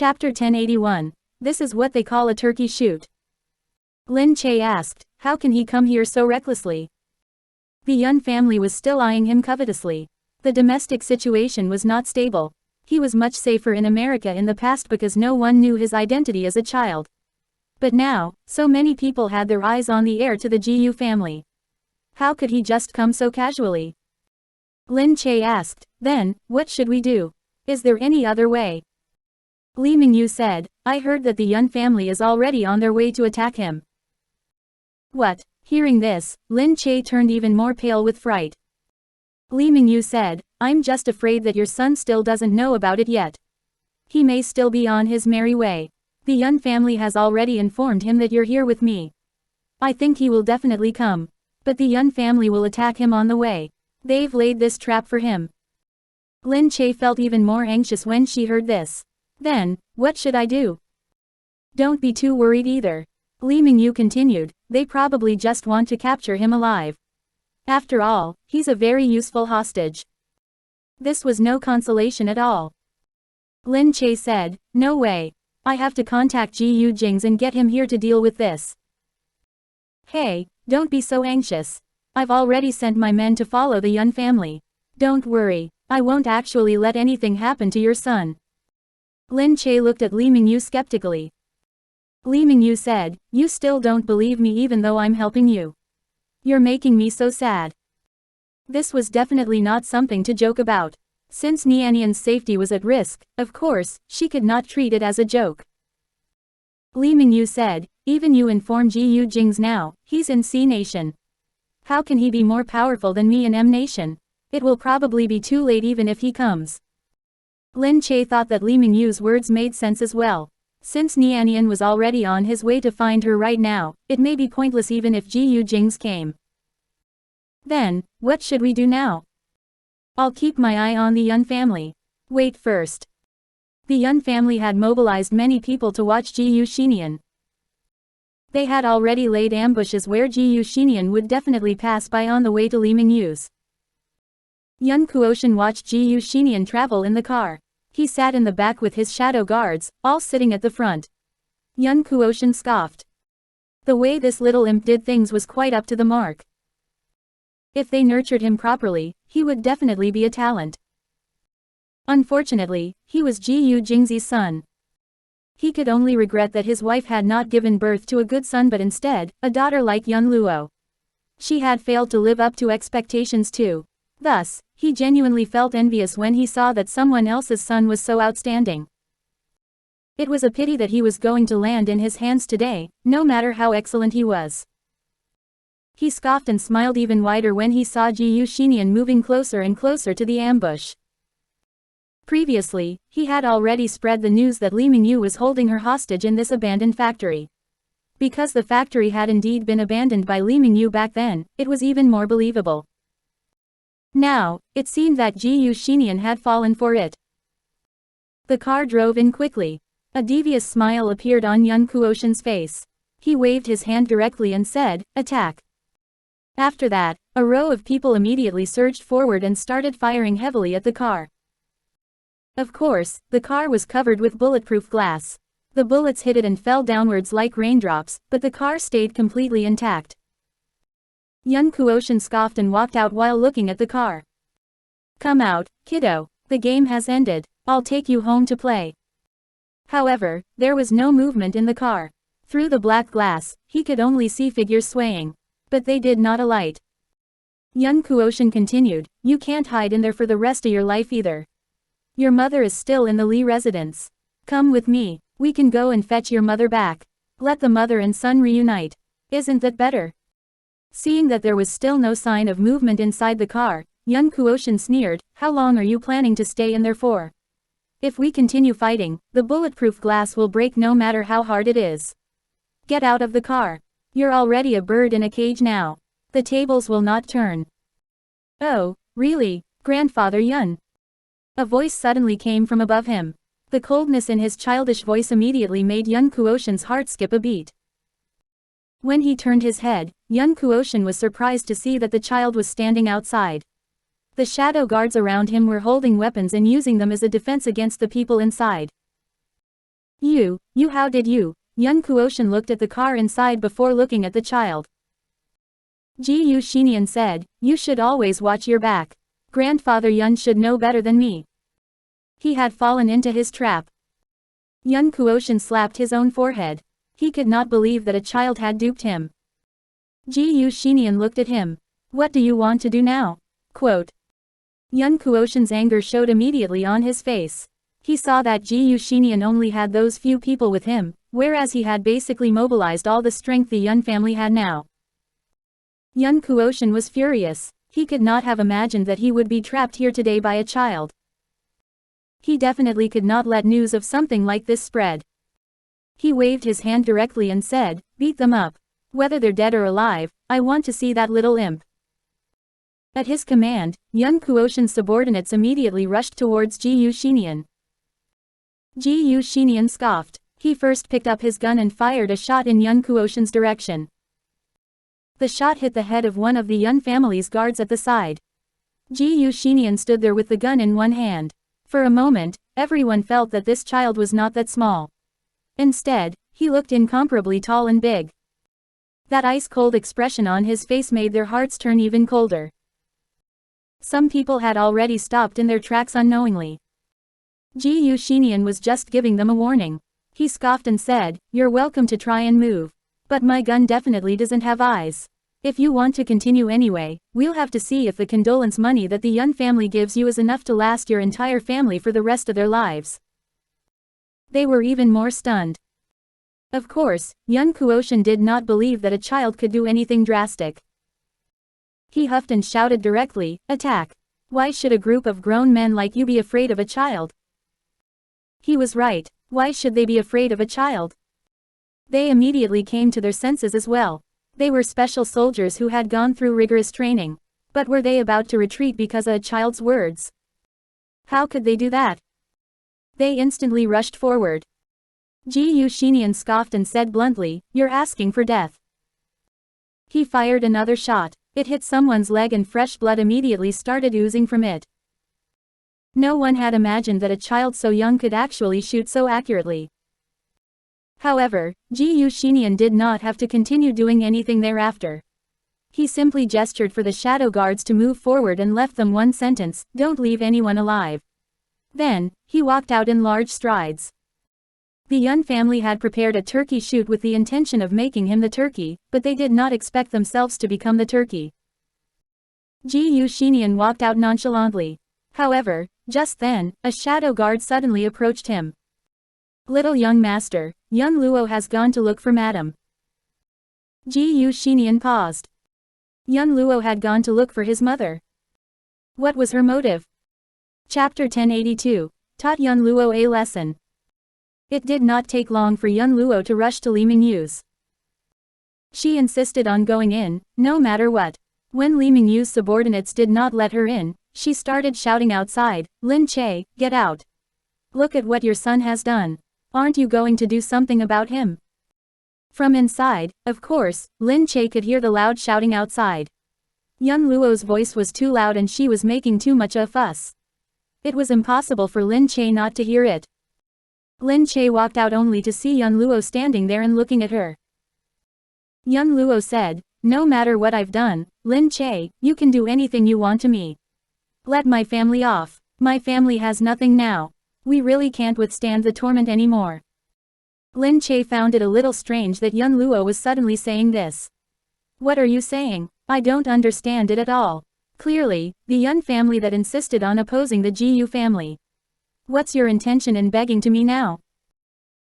Chapter 1081. This is what they call a turkey shoot. Lin Che asked, how can he come here so recklessly? The Yun family was still eyeing him covetously. The domestic situation was not stable. He was much safer in America in the past because no one knew his identity as a child. But now, so many people had their eyes on the heir to the Gu family. How could he just come so casually? Lin Che asked, then, what should we do? Is there any other way? Li Mingyu said, I heard that the Yun family is already on their way to attack him. What? Hearing this, Lin Che turned even more pale with fright. Li Mingyu said, I'm just afraid that your son still doesn't know about it yet. He may still be on his merry way. The Yun family has already informed him that you're here with me. I think he will definitely come. But the Yun family will attack him on the way. They've laid this trap for him. Lin Che felt even more anxious when she heard this. Then, what should I do? Don't be too worried either. Li Mingyu continued, they probably just want to capture him alive. After all, he's a very useful hostage. This was no consolation at all. Lin Che said, no way. I have to contact Gu Jingze and get him here to deal with this. Hey, don't be so anxious. I've already sent my men to follow the Yun family. Don't worry, I won't actually let anything happen to your son. Lin Che looked at Li Mingyu skeptically. Li Mingyu said, you still don't believe me even though I'm helping you. You're making me so sad. This was definitely not something to joke about. Since Nianian's safety was at risk, of course, she could not treat it as a joke. Li Mingyu said, even you inform Gu Jingze now, he's in C Nation. How can he be more powerful than me in M Nation? It will probably be too late even if he comes. Lin Che thought that Li Mingyu's words made sense as well. Since Nianian was already on his way to find her right now, it may be pointless even if Gu Jingze came. Then, what should we do now? I'll keep my eye on the Yun family. Wait first. The Yun family had mobilized many people to watch Gu Xinian. They had already laid ambushes where Gu Xinian would definitely pass by on the way to Li Mingyu's. Yun Kuoshan watched Gu Xinian travel in the car. He sat in the back with his shadow guards, all sitting at the front. Yun Kuoshan scoffed. The way this little imp did things was quite up to the mark. If they nurtured him properly, he would definitely be a talent. Unfortunately, he was Gu Jingze's son. He could only regret that his wife had not given birth to a good son but instead, a daughter like Yun Luo. She had failed to live up to expectations too. Thus, he genuinely felt envious when he saw that someone else's son was so outstanding. It was a pity that he was going to land in his hands today, no matter how excellent he was. He scoffed and smiled even wider when he saw Gu Xinian moving closer and closer to the ambush. Previously, he had already spread the news that Li Mingyu was holding her hostage in this abandoned factory. Because the factory had indeed been abandoned by Li Mingyu back then, it was even more believable. Now, it seemed that Gu Xinian had fallen for it. The car drove in quickly. A devious smile appeared on Yun Kuoshan's face. He waved his hand directly and said, attack. After that, a row of people immediately surged forward and started firing heavily at the car. Of course, the car was covered with bulletproof glass. The bullets hit it and fell downwards like raindrops, but the car stayed completely intact. Yun Kuoshan scoffed and walked out while looking at the car. Come out, kiddo. The game has ended. I'll take you home to play. However, there was no movement in the car. Through the black glass, he could only see figures swaying. But they did not alight. Yun Kuoshan continued, you can't hide in there for the rest of your life either. Your mother is still in the Li residence. Come with me. We can go and fetch your mother back. Let the mother and son reunite. Isn't that better? Seeing that there was still no sign of movement inside the car, Yun Kuoshan sneered, how long are you planning to stay in there for? If we continue fighting, the bulletproof glass will break no matter how hard it is. Get out of the car. You're already a bird in a cage now. The tables will not turn. Oh, really, Grandfather Yun? A voice suddenly came from above him. The coldness in his childish voice immediately made Yun Kuoshan's heart skip a beat. When he turned his head, Yun Kuoshan was surprised to see that the child was standing outside. The shadow guards around him were holding weapons and using them as a defense against the people inside. You how did you? Yun Kuoshan looked at the car inside before looking at the child. Gu Shinian said, you should always watch your back. Grandfather Yun should know better than me. He had fallen into his trap. Yun Kuoshan slapped his own forehead. He could not believe that a child had duped him. Gu Shinian looked at him. What do you want to do now? Quote. Yun Kuoshan's anger showed immediately on his face. He saw that Gu Shinian only had those few people with him, whereas he had basically mobilized all the strength the Yun family had now. Yun Kuoshan was furious. He could not have imagined that he would be trapped here today by a child. He definitely could not let news of something like this spread. He waved his hand directly and said, beat them up. Whether they're dead or alive, I want to see that little imp. At his command, Yun Kuoshan's subordinates immediately rushed towards Gu Shinian. Gu Shinian scoffed. He first picked up his gun and fired a shot in Yun Kuoshan's direction. The shot hit the head of one of the Yun family's guards at the side. Gu Shinian stood there with the gun in one hand. For a moment, everyone felt that this child was not that small. Instead, he looked incomparably tall and big. That ice-cold expression on his face made their hearts turn even colder. Some people had already stopped in their tracks unknowingly. Gu Shinian was just giving them a warning. He scoffed and said, you're welcome to try and move. But my gun definitely doesn't have eyes. If you want to continue anyway, we'll have to see if the condolence money that the Yun family gives you is enough to last your entire family for the rest of their lives. They were even more stunned. Of course, Yun Kuoshan did not believe that a child could do anything drastic. He huffed and shouted directly, attack. Why should a group of grown men like you be afraid of a child? He was right. Why should they be afraid of a child? They immediately came to their senses as well. They were special soldiers who had gone through rigorous training. But were they about to retreat because of a child's words? How could they do that? They instantly rushed forward. Gu Shinian scoffed and said bluntly, you're asking for death. He fired another shot. It hit someone's leg and fresh blood immediately started oozing from it. No one had imagined that a child so young could actually shoot so accurately. However, Gu Shinian did not have to continue doing anything thereafter. He simply gestured for the shadow guards to move forward and left them one sentence, don't leave anyone alive. Then, he walked out in large strides. The Yun family had prepared a turkey shoot with the intention of making him the turkey, but they did not expect themselves to become the turkey. Gu Shinian walked out nonchalantly. However, just then, a shadow guard suddenly approached him. Little young master, Yun Luo has gone to look for madam. Gu Shinian paused. Yun Luo had gone to look for his mother. What was her motive? Chapter 1082, taught Yun Luo a lesson. It did not take long for Yun Luo to rush to Li Mingyu's. She insisted on going in, no matter what. When Li Mingyu's subordinates did not let her in, she started shouting outside, Lin Che, get out. Look at what your son has done. Aren't you going to do something about him? From inside, of course, Lin Che could hear the loud shouting outside. Yun Luo's voice was too loud and she was making too much a fuss. It was impossible for Lin Che not to hear it. Lin Che walked out only to see Yun Luo standing there and looking at her. Yun Luo said, no matter what I've done, Lin Che, you can do anything you want to me. Let my family off. My family has nothing now. We really can't withstand the torment anymore. Lin Che found it a little strange that Yun Luo was suddenly saying this. What are you saying? I don't understand it at all. Clearly, the Yun family that insisted on opposing the Gu family. What's your intention in begging to me now?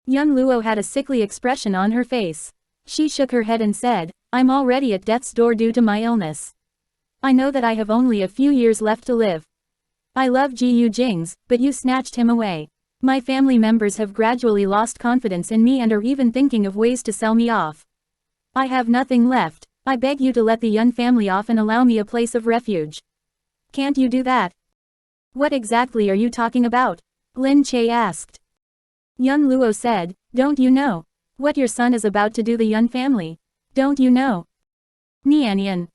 Yun Luo had a sickly expression on her face. She shook her head and said, I'm already at death's door due to my illness. I know that I have only a few years left to live. I love Gu Jingze, but you snatched him away. My family members have gradually lost confidence in me and are even thinking of ways to sell me off. I have nothing left. I beg you to let the Yun family off and allow me a place of refuge. Can't you do that? What exactly are you talking about? Lin Che asked. Yun Luo said, don't you know what your son is about to do the Yun family? Don't you know? Nianian.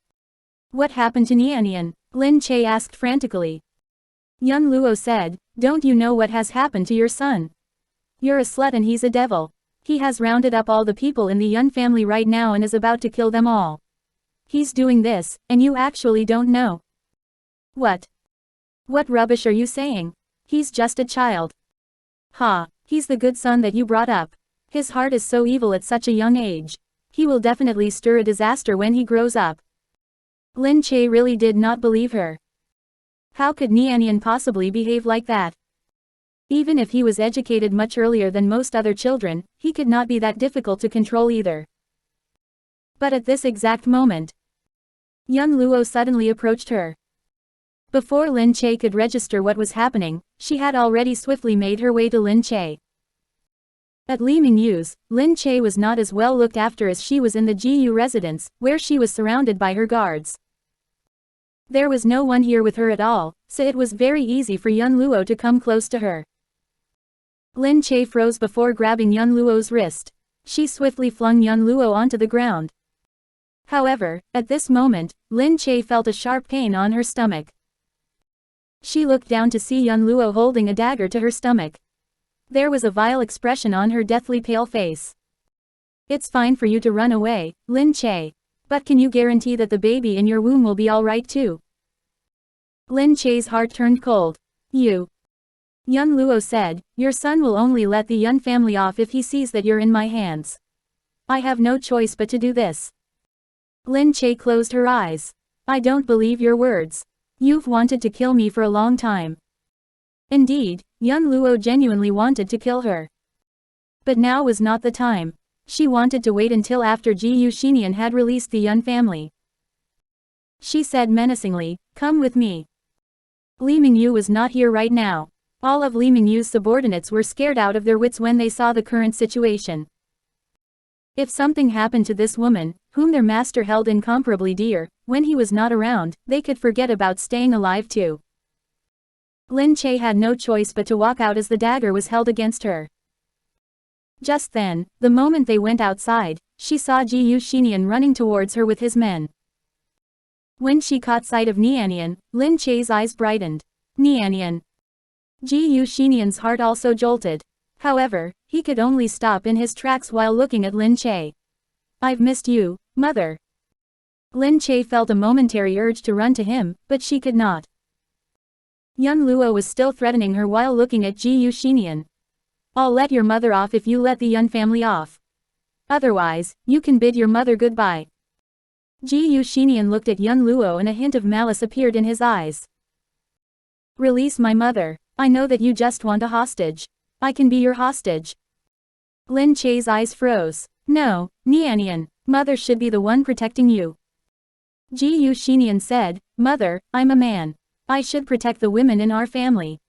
What happened to Nianian? Lin Che asked frantically. Yun Luo said, don't you know what has happened to your son? You're a slut and he's a devil. He has rounded up all the people in the Yun family right now and is about to kill them all. He's doing this, and you actually don't know. What? What rubbish are you saying? He's just a child. Ha, he's the good son that you brought up. His heart is so evil at such a young age. He will definitely stir a disaster when he grows up. Lin Che really did not believe her. How could Nianian possibly behave like that? Even if he was educated much earlier than most other children, he could not be that difficult to control either. But at this exact moment, Yun Luo suddenly approached her. Before Lin Che could register what was happening, she had already swiftly made her way to Lin Che. At Li Mingyu's, Lin Che was not as well looked after as she was in the Gu residence, where she was surrounded by her guards. There was no one here with her at all, so it was very easy for Yun Luo to come close to her. Lin Che froze before grabbing Yun Luo's wrist. She swiftly flung Yun Luo onto the ground. However, at this moment, Lin Che felt a sharp pain on her stomach. She looked down to see Yun Luo holding a dagger to her stomach. There was a vile expression on her deathly pale face. It's fine for you to run away, Lin Che. But can you guarantee that the baby in your womb will be alright too? Lin Che's heart turned cold. You. Yun Luo said, your son will only let the Yun family off if he sees that you're in my hands. I have no choice but to do this. Lin Che closed her eyes. I don't believe your words. You've wanted to kill me for a long time. Indeed, Yun Luo genuinely wanted to kill her. But now was not the time. She wanted to wait until after Gu Xinian had released the Yun family. She said menacingly, come with me. Li Mingyu was not here right now. All of Li Mingyu's subordinates were scared out of their wits when they saw the current situation. If something happened to this woman, whom their master held incomparably dear, when he was not around, they could forget about staying alive too. Lin Che had no choice but to walk out as the dagger was held against her. Just then, the moment they went outside, she saw Gu Xinian running towards her with his men. When she caught sight of Nianian, Lin Che's eyes brightened. Nianian. Gu Xinian's heart also jolted. However, he could only stop in his tracks while looking at Lin Che. I've missed you, mother. Lin Che felt a momentary urge to run to him, but she could not. Yun Luo was still threatening her while looking at Gu Xinian. I'll let your mother off if you let the Yun family off. Otherwise, you can bid your mother goodbye. Gu Xinian looked at Yun Luo and a hint of malice appeared in his eyes. Release my mother. I know that you just want a hostage. I can be your hostage. Lin Che's eyes froze. No, Nianian, mother should be the one protecting you. Gu Xinian said, Mother, I'm a man. I should protect the women in our family.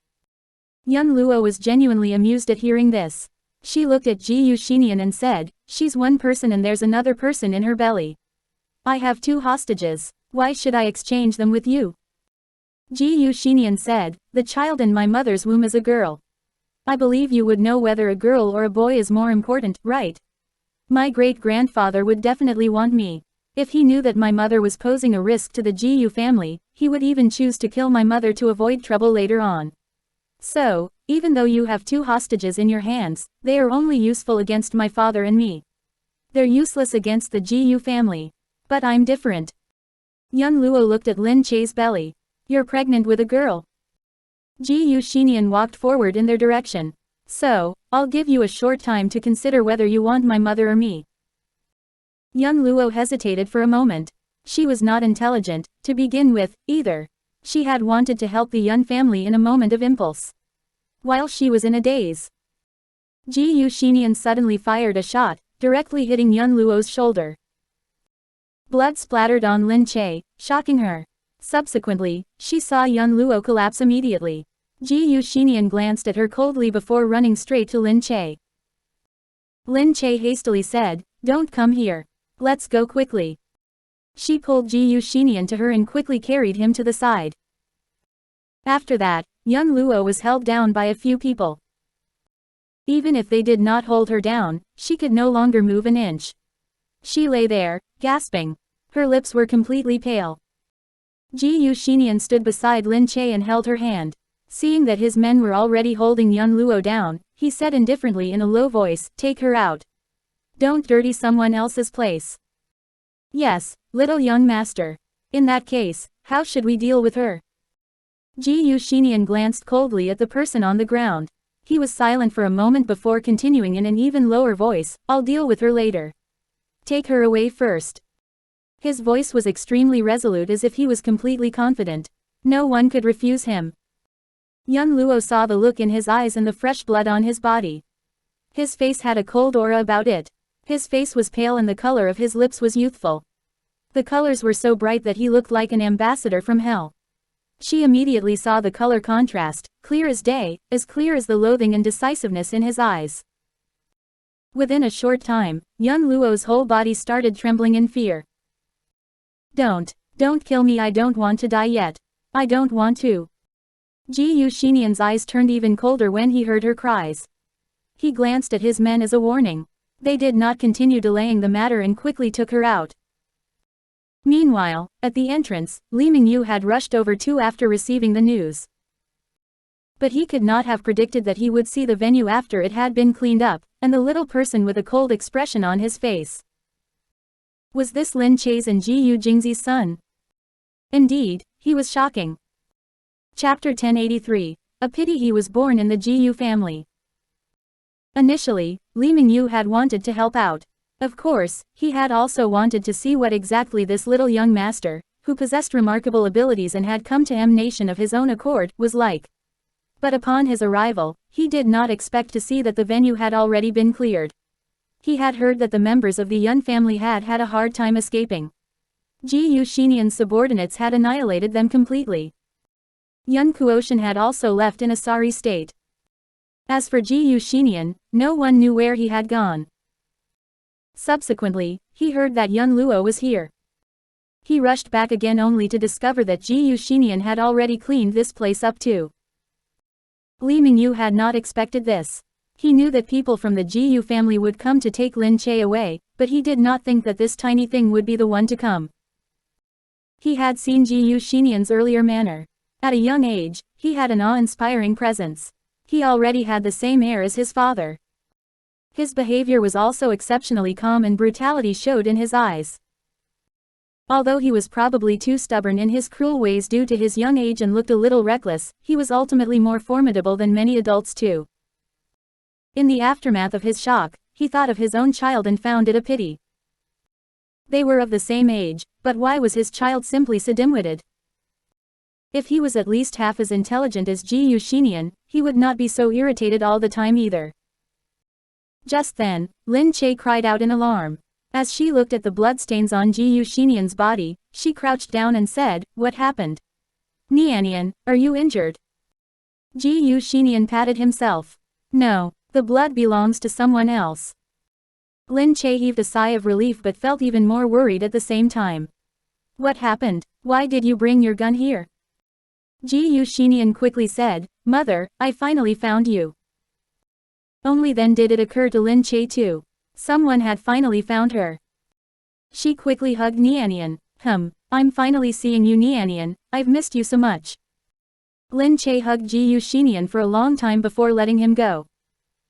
Yun Luo was genuinely amused at hearing this. She looked at Gu Xinian and said, she's one person and there's another person in her belly. I have 2 hostages. Why should I exchange them with you? Gu Xinian said, the child in my mother's womb is a girl. I believe you would know whether a girl or a boy is more important, right? My great-grandfather would definitely want me. If he knew that my mother was posing a risk to the Gu family, he would even choose to kill my mother to avoid trouble later on. So, even though you have 2 hostages in your hands, they are only useful against my father and me. They're useless against the Gu family. But I'm different. Yun Luo looked at Lin Che's belly. You're pregnant with a girl. Gu Xinian walked forward in their direction. So, I'll give you a short time to consider whether you want my mother or me. Yun Luo hesitated for a moment. She was not intelligent, to begin with, either. She had wanted to help the Yun family in a moment of impulse. While she was in a daze, Gu Xinian suddenly fired a shot, directly hitting Yun Luo's shoulder. Blood splattered on Lin Che, shocking her. Subsequently, she saw Yun Luo collapse immediately. Gu Xinian glanced at her coldly before running straight to Lin Che. Lin Che hastily said, don't come here. Let's go quickly. She pulled Gu Xinian to her and quickly carried him to the side. After that, Yun Luo was held down by a few people. Even if they did not hold her down, she could no longer move an inch. She lay there, gasping. Her lips were completely pale. Gu Xinian stood beside Lin Che and held her hand. Seeing that his men were already holding Yun Luo down, he said indifferently in a low voice, "Take her out. Don't dirty someone else's place." "Yes, little young master. In that case, how should we deal with her?" Ji Yushinian glanced coldly at the person on the ground. He was silent for a moment before continuing in an even lower voice, "I'll deal with her later. Take her away first." His voice was extremely resolute, as if he was completely confident. No one could refuse him. Yun Luo saw the look in his eyes and the fresh blood on his body. His face had a cold aura about it. His face was pale and the color of his lips was youthful. The colors were so bright that he looked like an ambassador from hell. She immediately saw the color contrast, clear as day, as clear as the loathing and decisiveness in his eyes. Within a short time, Yun Luo's whole body started trembling in fear. Don't kill me, I don't want to die yet. I don't want to." Ji Yushinian's eyes turned even colder when he heard her cries. He glanced at his men as a warning. They did not continue delaying the matter and quickly took her out. Meanwhile, at the entrance, Li Mingyu had rushed over too after receiving the news. But he could not have predicted that he would see the venue after it had been cleaned up, and the little person with a cold expression on his face. Was this Lin Che's and Gu Jingze's son? Indeed, he was shocking. Chapter 1083. A pity he was born in the Gu family. Initially, Li Mingyu had wanted to help out. Of course, he had also wanted to see what exactly this little young master, who possessed remarkable abilities and had come to M Nation of his own accord, was like. But upon his arrival, he did not expect to see that the venue had already been cleared. He had heard that the members of the Yun family had had a hard time escaping. Ji Yushinian's subordinates had annihilated them completely. Yun Kuoshan had also left in a sorry state. As for Ji Yushinian, no one knew where he had gone. Subsequently, he heard that Yun Luo was here. He rushed back again only to discover that Ji Yushinian had already cleaned this place up too. Li Mingyu had not expected this. He knew that people from the Gu family would come to take Lin Che away, but he did not think that this tiny thing would be the one to come. He had seen Ji Yushinian's earlier manner. At a young age, he had an awe-inspiring presence. He already had the same air as his father. His behavior was also exceptionally calm and brutality showed in his eyes. Although he was probably too stubborn in his cruel ways due to his young age and looked a little reckless, he was ultimately more formidable than many adults too. In the aftermath of his shock, he thought of his own child and found it a pity. They were of the same age, but why was his child simply so dim-witted? If he was at least half as intelligent as Ji Yushinian, he would not be so irritated all the time either. Just then, Lin Che cried out in alarm. As she looked at the bloodstains on Ji Yushinian's body, she crouched down and said, "What happened? Nianian, are you injured?" Ji Yushinian patted himself. "No, the blood belongs to someone else." Lin Che heaved a sigh of relief but felt even more worried at the same time. "What happened? Why did you bring your gun here?" Ji Yushinian quickly said, "Mother, I finally found you." Only then did it occur to Lin Che too. Someone had finally found her. She quickly hugged Nianian. I'm finally seeing you, Nianian, I've missed you so much." Lin Che hugged Ji Yushinian for a long time before letting him go.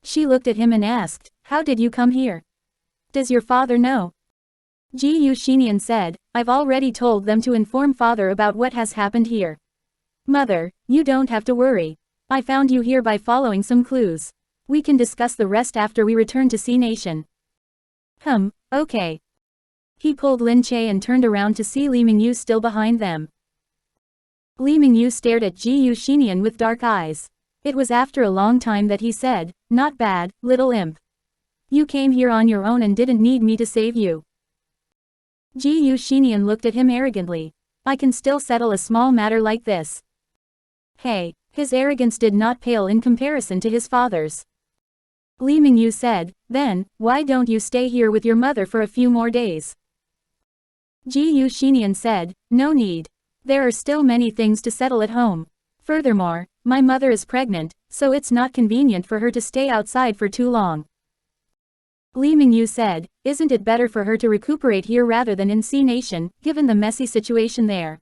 She looked at him and asked, "How did you come here? Does your father know?" Ji Yushinian said, "I've already told them to inform father about what has happened here. Mother, you don't have to worry. I found you here by following some clues. We can discuss the rest after we return to C Nation." Okay. He pulled Lin Che and turned around to see Li Mingyu still behind them. Li Mingyu stared at Ji Yushinian with dark eyes. It was after a long time that he said, "Not bad, little imp. You came here on your own and didn't need me to save you." Ji Yushinian looked at him arrogantly. "I can still settle a small matter like this." Hey, his arrogance did not pale in comparison to his father's. Li Mingyu said, "Then, why don't you stay here with your mother for a few more days?" Ji Yushinian said, "No need. There are still many things to settle at home. Furthermore, my mother is pregnant, so it's not convenient for her to stay outside for too long." Li Mingyu said, "Isn't it better for her to recuperate here rather than in C Nation, given the messy situation there?"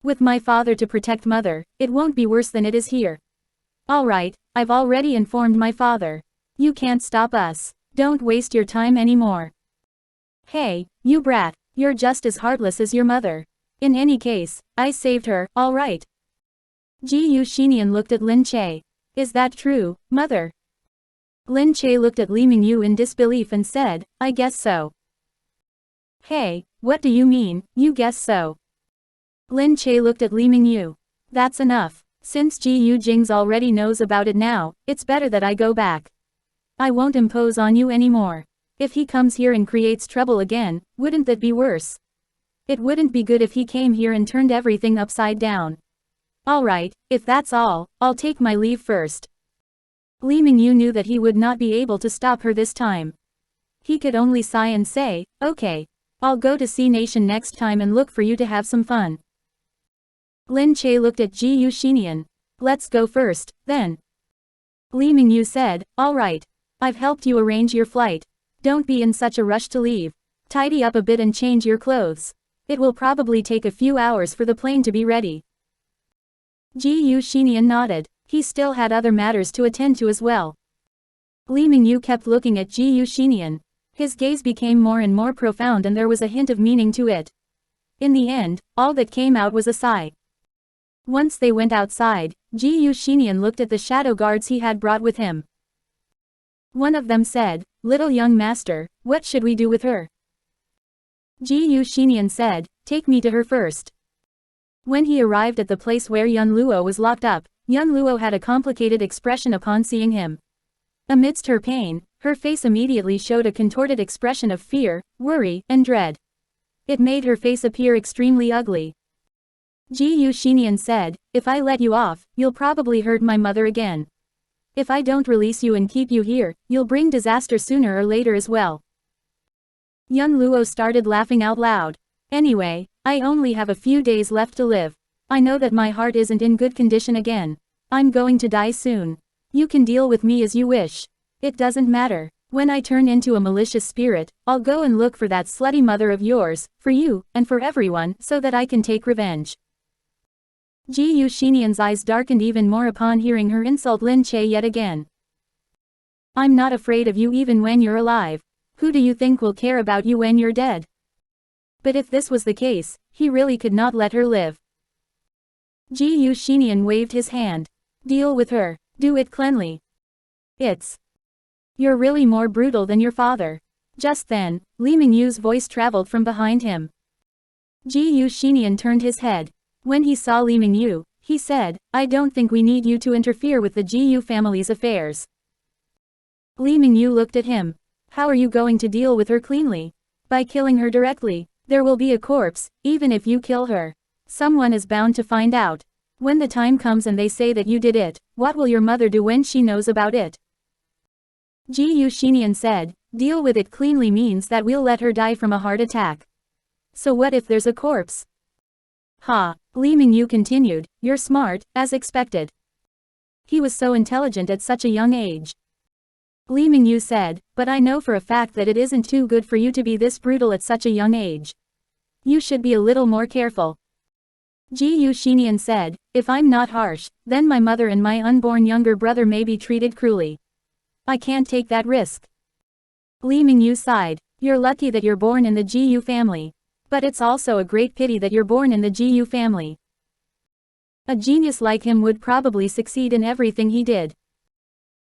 With my father to protect mother, it won't be worse than it is here. Alright, I've already informed my father. You can't stop us. Don't waste your time anymore. Hey, you brat, you're just as heartless as your mother. In any case, I saved her, alright. Gu Jingze looked at Lin Che. Is that true, mother? Lin Che looked at Li Mingyu in disbelief and said, I guess so. Hey, what do you mean, you guess so? Lin Che looked at Li Mingyu. That's enough. Since Gu Jingze already knows about it now, it's better that I go back. I won't impose on you anymore. If he comes here and creates trouble again, wouldn't that be worse? It wouldn't be good if he came here and turned everything upside down. Alright, if that's all, I'll take my leave first. Li Mingyu knew that he would not be able to stop her this time. He could only sigh and say, okay. I'll go to C Nation next time and look for you to have some fun. Lin Che looked at Gu Jingze. Let's go first, then. Li Mingyu said, alright. I've helped you arrange your flight. Don't be in such a rush to leave. Tidy up a bit and change your clothes. It will probably take a few hours for the plane to be ready. Gu Jingze nodded. He still had other matters to attend to as well. Li Mingyu kept looking at Gu Jingze. His gaze became more and more profound and there was a hint of meaning to it. In the end, all that came out was a sigh. Once they went outside, Gu Jingze looked at the shadow guards he had brought with him. One of them said, little young master, what should we do with her? Gu Jingze said, take me to her first. When he arrived at the place where Yun Luo was locked up, Yun Luo had a complicated expression upon seeing him. Amidst her pain, her face immediately showed a contorted expression of fear, worry, and dread. It made her face appear extremely ugly. Gu Jingze said, if I let you off, you'll probably hurt my mother again. If I don't release you and keep you here, you'll bring disaster sooner or later as well. Yun Luo started laughing out loud. Anyway, I only have a few days left to live. I know that my heart isn't in good condition again. I'm going to die soon. You can deal with me as you wish. It doesn't matter. When I turn into a malicious spirit, I'll go and look for that slutty mother of yours, for you, and for everyone, so that I can take revenge. Gu Jingze's eyes darkened even more upon hearing her insult Lin Che yet again. I'm not afraid of you even when you're alive. Who do you think will care about you when you're dead? But if this was the case, he really could not let her live. Gu Jingze waved his hand. Deal with her. Do it cleanly. You're really more brutal than your father. Just then, Li Mingyu's voice traveled from behind him. Gu Jingze turned his head. When he saw Li Mingyu, he said, I don't think we need you to interfere with the Gu family's affairs. Li Mingyu looked at him. How are you going to deal with her cleanly? By killing her directly. There will be a corpse, even if you kill her. Someone is bound to find out. When the time comes and they say that you did it, what will your mother do when she knows about it? Gu Jingze said, deal with it cleanly means that we'll let her die from a heart attack. So what if there's a corpse? Ha, Li Mingyu continued, you're smart, as expected. He was so intelligent at such a young age. Li Mingyu said, but I know for a fact that it isn't too good for you to be this brutal at such a young age. You should be a little more careful. Gu Jingze said, if I'm not harsh, then my mother and my unborn younger brother may be treated cruelly. I can't take that risk. Li Mingyu sighed, you're lucky that you're born in the Gu family. But it's also a great pity that you're born in the Gu family. A genius like him would probably succeed in everything he did.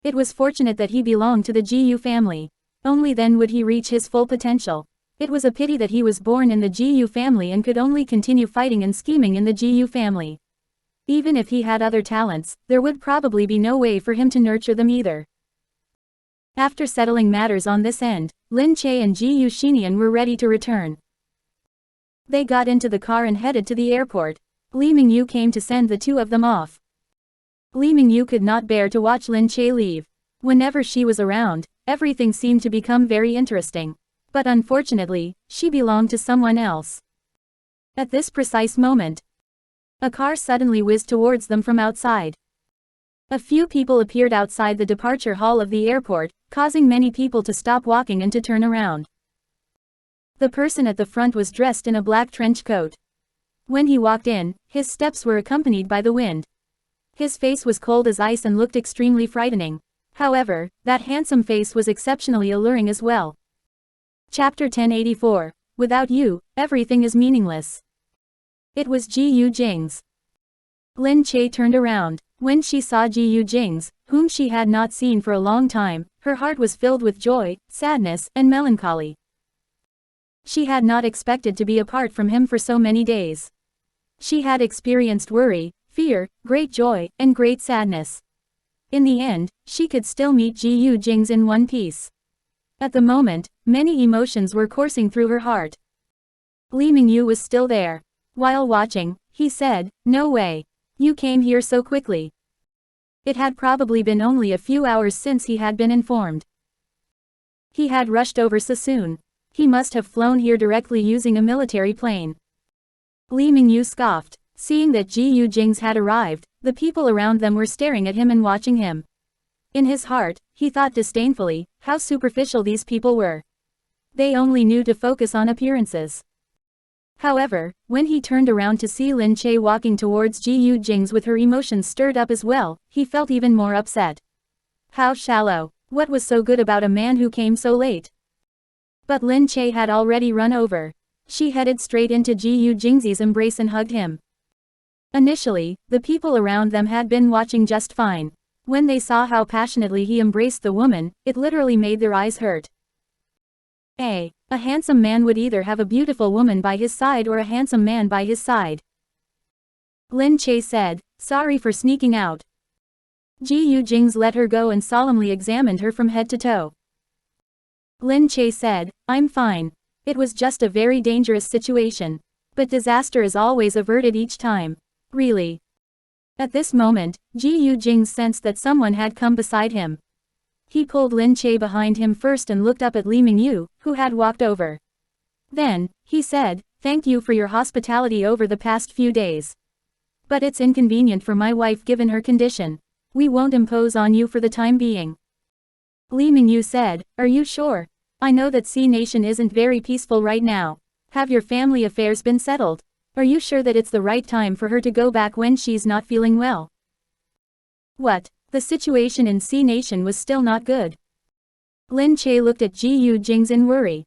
It was fortunate that he belonged to the Gu family. Only then would he reach his full potential. It was a pity that he was born in the Gu family and could only continue fighting and scheming in the Gu family. Even if he had other talents, there would probably be no way for him to nurture them either. After settling matters on this end, Lin Che and Gu Jingze were ready to return. They got into the car and headed to the airport. Li Mingyu came to send the two of them off. Li Mingyu could not bear to watch Lin Che leave. Whenever she was around, everything seemed to become very interesting. But unfortunately, she belonged to someone else. At this precise moment, a car suddenly whizzed towards them from outside. A few people appeared outside the departure hall of the airport, causing many people to stop walking and to turn around. The person at the front was dressed in a black trench coat. When he walked in, his steps were accompanied by the wind. His face was cold as ice and looked extremely frightening. However, that handsome face was exceptionally alluring as well. Chapter 1084. Without you, everything is meaningless. It was Gu Jingze. Lin Che turned around. When she saw Gu Jingze, whom she had not seen for a long time, her heart was filled with joy, sadness, and melancholy. She had not expected to be apart from him for so many days. She had experienced worry, fear, great joy, and great sadness. In the end, she could still meet Gu Jingze in one piece. At the moment, many emotions were coursing through her heart. Li Mingyu was still there. While watching, he said, "No way. You came here so quickly." It had probably been only a few hours since he had been informed. He had rushed over so soon. He must have flown here directly using a military plane. Li Mingyu scoffed. Seeing that Gu Jingze had arrived, the people around them were staring at him and watching him. In his heart, he thought disdainfully, how superficial these people were. They only knew to focus on appearances. However, when he turned around to see Lin Che walking towards Gu Jingze with her emotions stirred up as well, he felt even more upset. How shallow. What was so good about a man who came so late? But Lin Che had already run over. She headed straight into Gu Jingze's embrace and hugged him. Initially, the people around them had been watching just fine. When they saw how passionately he embraced the woman, it literally made their eyes hurt. A handsome man would either have a beautiful woman by his side or a handsome man by his side. Lin Che said, "Sorry for sneaking out." Gu Jingze let her go and solemnly examined her from head to toe. Lin Che said, "I'm fine. It was just a very dangerous situation. But disaster is always averted each time. Really." At this moment, Gu Jingze sensed that someone had come beside him. He pulled Lin Che behind him first and looked up at Li Mingyu, who had walked over. Then, he said, "Thank you for your hospitality over the past few days. But it's inconvenient for my wife given her condition. We won't impose on you for the time being." Li Mingyu said, "Are you sure? I know that Sea Nation isn't very peaceful right now. Have your family affairs been settled? Are you sure that it's the right time for her to go back when she's not feeling well?" What? The situation in Sea Nation was still not good. Lin Che looked at Gu Jingze in worry.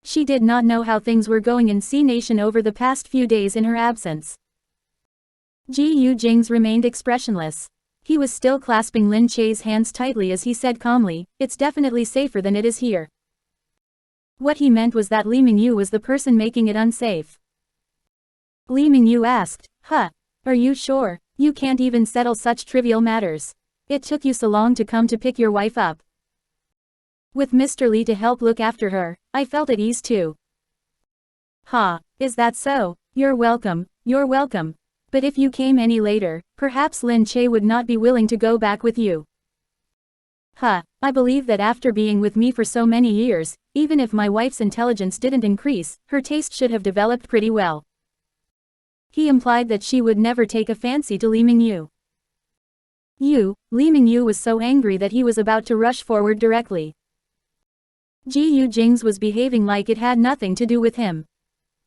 She did not know how things were going in Sea Nation over the past few days in her absence. Gu Jingze remained expressionless. He was still clasping Lin Che's hands tightly as he said calmly, "It's definitely safer than it is here." What he meant was that Li Mingyu was the person making it unsafe. Li Mingyu asked, Are you sure? You can't even settle such trivial matters. It took you so long to come to pick your wife up. With Mr. Li to help look after her, I felt at ease too." Is that so? You're welcome. But if you came any later, perhaps Lin Che would not be willing to go back with you." I believe that after being with me for so many years, even if my wife's intelligence didn't increase, her taste should have developed pretty well." He implied that she would never take a fancy to Li Mingyu. Li Mingyu was so angry that he was about to rush forward directly. Gu Jingze was behaving like it had nothing to do with him.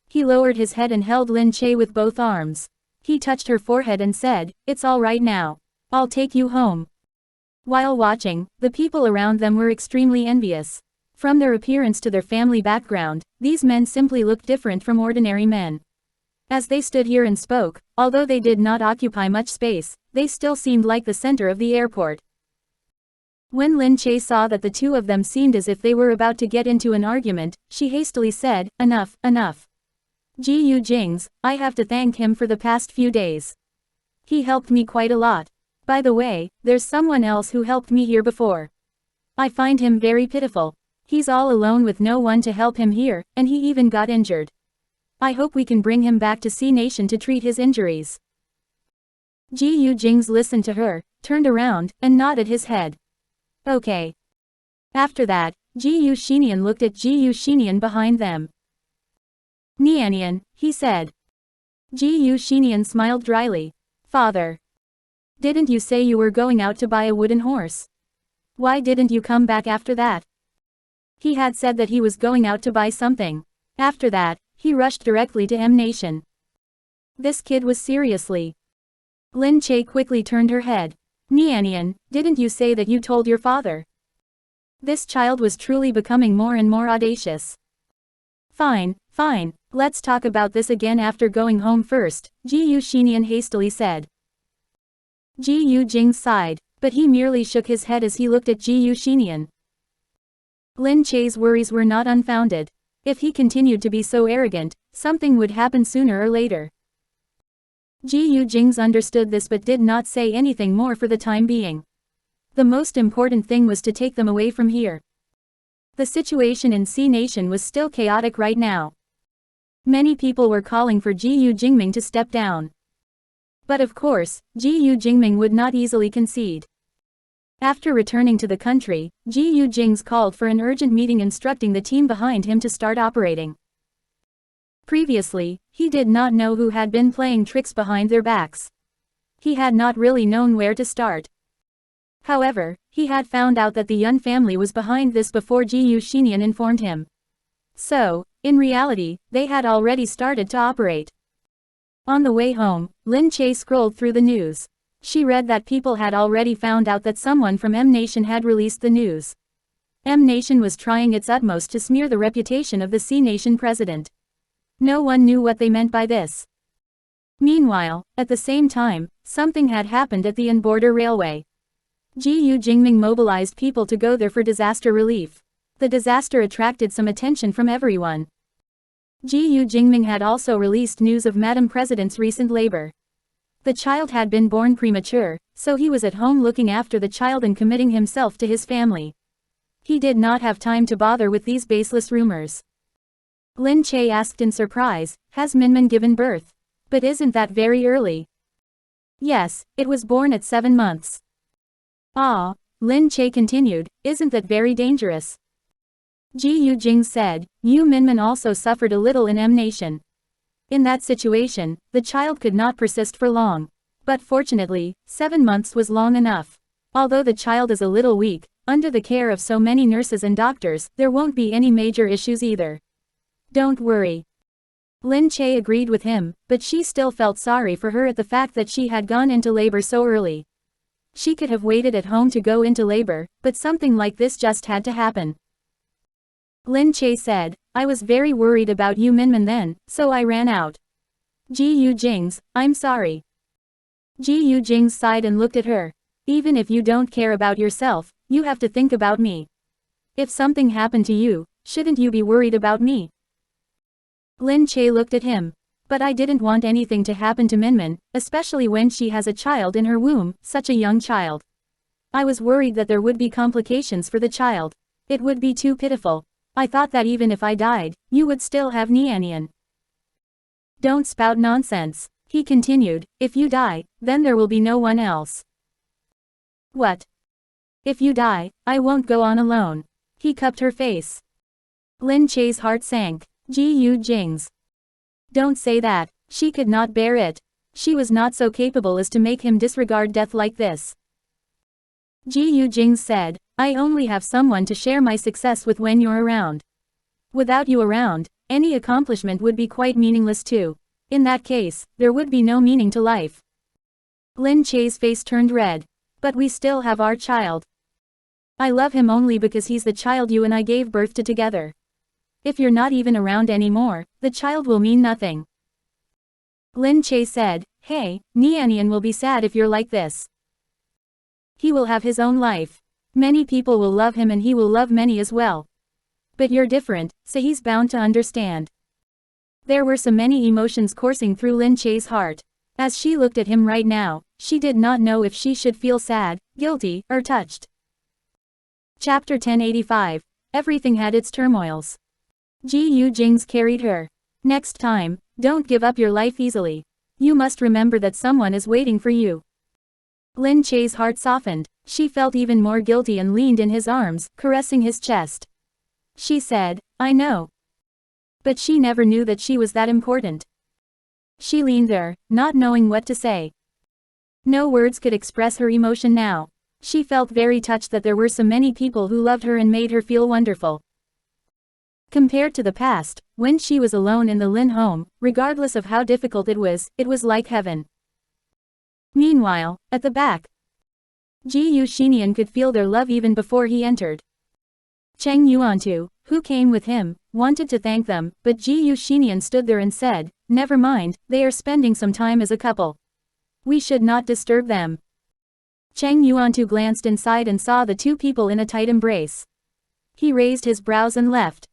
He lowered his head and held Lin Che with both arms. He touched her forehead and said, "It's all right now. I'll take you home." While watching, the people around them were extremely envious. From their appearance to their family background, these men simply looked different from ordinary men. As they stood here and spoke, although they did not occupy much space, they still seemed like the center of the airport. When Lin Che saw that the two of them seemed as if they were about to get into an argument, she hastily said, Enough. Gu Jingze, I have to thank him for the past few days. He helped me quite a lot. By the way, there's someone else who helped me here before. I find him very pitiful. He's all alone with no one to help him here, and he even got injured. I hope we can bring him back to Sea Nation to treat his injuries." Gu Jingze listened to her, turned around, and nodded his head. "Okay." After that, Gu Xinian looked at Gu Xinian behind them. "Nianian," he said. Gu Xinian smiled dryly. "Father. Didn't you say you were going out to buy a wooden horse? Why didn't you come back after that?" He had said that he was going out to buy something. After that, he rushed directly to M Nation. This kid was seriously. Lin Che quickly turned her head. Nianian, didn't you say that you told your father? This child was truly becoming more and more audacious. Fine, fine, let's talk about this again after going home first, Gu Jingze hastily said. Gu Jingze sighed, but he merely shook his head as he looked at Gu Jingze. Lin Che's worries were not unfounded. If he continued to be so arrogant, something would happen sooner or later. Gu Jingze understood this but did not say anything more for the time being. The most important thing was to take them away from here. The situation in C Nation was still chaotic right now. Many people were calling for Gu Jingming to step down. But of course, Gu Jingming would not easily concede. After returning to the country, Gu Jingze called for an urgent meeting instructing the team behind him to start operating. Previously, he did not know who had been playing tricks behind their backs. He had not really known where to start. However, he had found out that the Yun family was behind this before Gu Jingze informed him. So, in reality, they had already started to operate. On the way home, Lin Che scrolled through the news. She read that people had already found out that someone from M Nation had released the news. M Nation was trying its utmost to smear the reputation of the C Nation president. No one knew what they meant by this. Meanwhile, at the same time, something had happened at the Border Railway. Gu Jingming mobilized people to go there for disaster relief. The disaster attracted some attention from everyone. Gu Jingming had also released news of Madam President's recent labor. The child had been born premature, so he was at home looking after the child and committing himself to his family. He did not have time to bother with these baseless rumors. Lin Che asked in surprise, has Minmin given birth? But isn't that very early? Yes, it was born at 7 months. Ah, Lin Che continued, isn't that very dangerous? Gu Jingze said, Yu Minmin also suffered a little in M Nation. In that situation, the child could not persist for long. But fortunately, 7 months was long enough. Although the child is a little weak, under the care of so many nurses and doctors, there won't be any major issues either. Don't worry. Lin Che agreed with him, but she still felt sorry for her at the fact that she had gone into labor so early. She could have waited at home to go into labor, but something like this just had to happen. Lin Che said, I was very worried about Yu Minmin then, so I ran out. Gu Jingze, I'm sorry. Gu Jingze sighed and looked at her. Even if you don't care about yourself, you have to think about me. If something happened to you, shouldn't you be worried about me? Lin Che looked at him. But I didn't want anything to happen to Minmin, especially when she has a child in her womb, such a young child. I was worried that there would be complications for the child. It would be too pitiful. I thought that even if I died, you would still have Nianian. Don't spout nonsense, he continued, if you die, then there will be no one else. What? If you die, I won't go on alone. He cupped her face. Lin Che's heart sank. Gu Jingze. Don't say that, she could not bear it. She was not so capable as to make him disregard death like this. Gu Jingze said, I only have someone to share my success with when you're around. Without you around, any accomplishment would be quite meaningless too. In that case, there would be no meaning to life. Lin Che's face turned red. But we still have our child. I love him only because he's the child you and I gave birth to together. If you're not even around anymore, the child will mean nothing. Lin Che said, hey, Nianian will be sad if you're like this. He will have his own life. Many people will love him and he will love many as well. But you're different, so he's bound to understand. There were so many emotions coursing through Lin Che's heart. As she looked at him right now, she did not know if she should feel sad, guilty, or touched. Chapter 1085. Everything had its turmoils. Gu Jingze carried her. Next time, don't give up your life easily. You must remember that someone is waiting for you. Lin Che's heart softened. She felt even more guilty and leaned in his arms, caressing his chest. She said, I know. But she never knew that she was that important. She leaned there, not knowing what to say. No words could express her emotion now. She felt very touched that there were so many people who loved her and made her feel wonderful. Compared to the past, when she was alone in the Lin home, regardless of how difficult it was like heaven. Meanwhile, at the back, Gu Xinian could feel their love even before he entered. Cheng Yuantu, who came with him, wanted to thank them, but Gu Xinian stood there and said, "Never mind, they are spending some time as a couple. We should not disturb them." Cheng Yuantu glanced inside and saw the two people in a tight embrace. He raised his brows and left.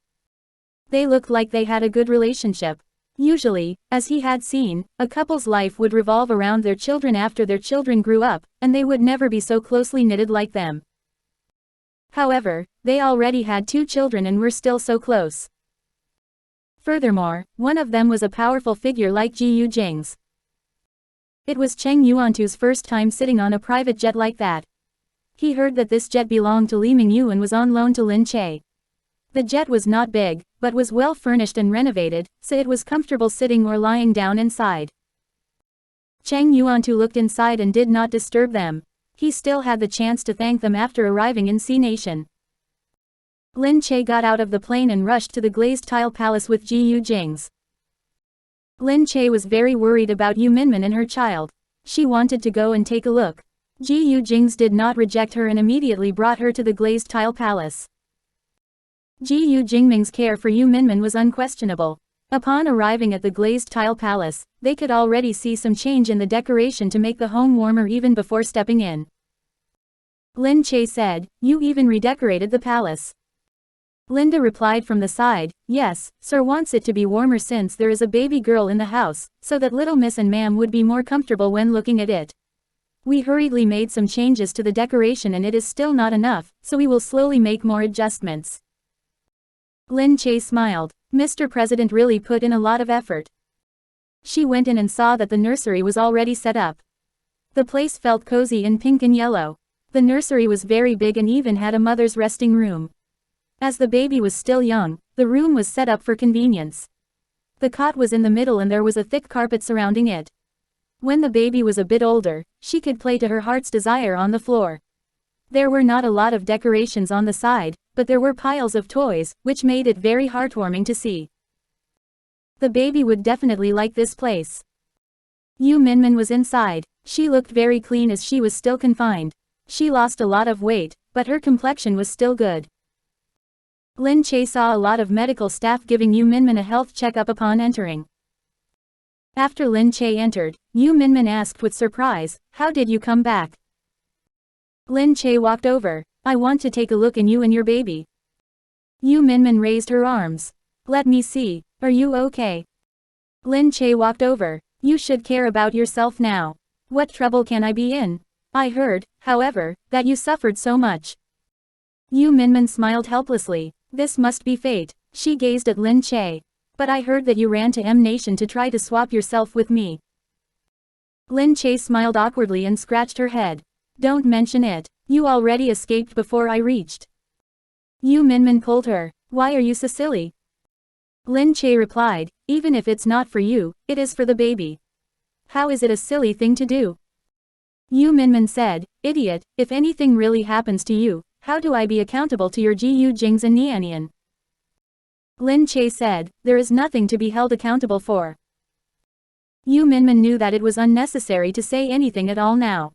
They looked like they had a good relationship. Usually, as he had seen, a couple's life would revolve around their children after their children grew up, and they would never be so closely knitted like them. However, they already had 2 children and were still so close. Furthermore, one of them was a powerful figure like Gu Jingze. It was Cheng Yuantu's first time sitting on a private jet like that. He heard that this jet belonged to Li Mingyu and was on loan to Lin Che. The jet was not big, but was well furnished and renovated, so it was comfortable sitting or lying down inside. Cheng Yuantu looked inside and did not disturb them. He still had the chance to thank them after arriving in Sea Nation. Lin Che got out of the plane and rushed to the glazed tile palace with Gu Jingze. Lin Che was very worried about Yu Minmin and her child. She wanted to go and take a look. Gu Jingze did not reject her and immediately brought her to the glazed tile palace. Gu Jingming's care for Yu Minmin was unquestionable. Upon arriving at the glazed tile palace, they could already see some change in the decoration to make the home warmer even before stepping in. Lin Che said, "You even redecorated the palace." Linda replied from the side, "Yes, sir wants it to be warmer since there is a baby girl in the house, so that little miss and ma'am would be more comfortable when looking at it. We hurriedly made some changes to the decoration and it is still not enough, so we will slowly make more adjustments." Lin Che smiled. Mr. President really put in a lot of effort. She went in and saw that the nursery was already set up. The place felt cozy in pink and yellow. The nursery was very big and even had a mother's resting room. As the baby was still young, the room was set up for convenience. The cot was in the middle and there was a thick carpet surrounding it. When the baby was a bit older, she could play to her heart's desire on the floor. There were not a lot of decorations on the side, but there were piles of toys, which made it very heartwarming to see. The baby would definitely like this place. Yu Minmin was inside. She looked very clean as she was still confined. She lost a lot of weight, but her complexion was still good. Lin Che saw a lot of medical staff giving Yu Minmin a health checkup upon entering. After Lin Che entered, Yu Minmin asked with surprise, "How did you come back?" Lin Che walked over. "I want to take a look at you and your baby." Yu Minmin raised her arms. "Let me see. Are you okay?" Lin Che walked over. "You should care about yourself now. What trouble can I be in? I heard, however, that you suffered so much." Yu Minmin smiled helplessly. This must be fate. She gazed at Lin Che. "But I heard that you ran to M Nation to try to swap yourself with me." Lin Che smiled awkwardly and scratched her head. "Don't mention it. You already escaped before I reached." Yu Minmin pulled her. "Why are you so silly?" Lin Che replied, "Even if it's not for you, it is for the baby." "How is it a silly thing to do?" Yu Minmin said, "Idiot, if anything really happens to you, how do I be accountable to your Gu Jingze and Nianian?" Lin Che said, "There is nothing to be held accountable for." Yu Minmin knew that it was unnecessary to say anything at all now.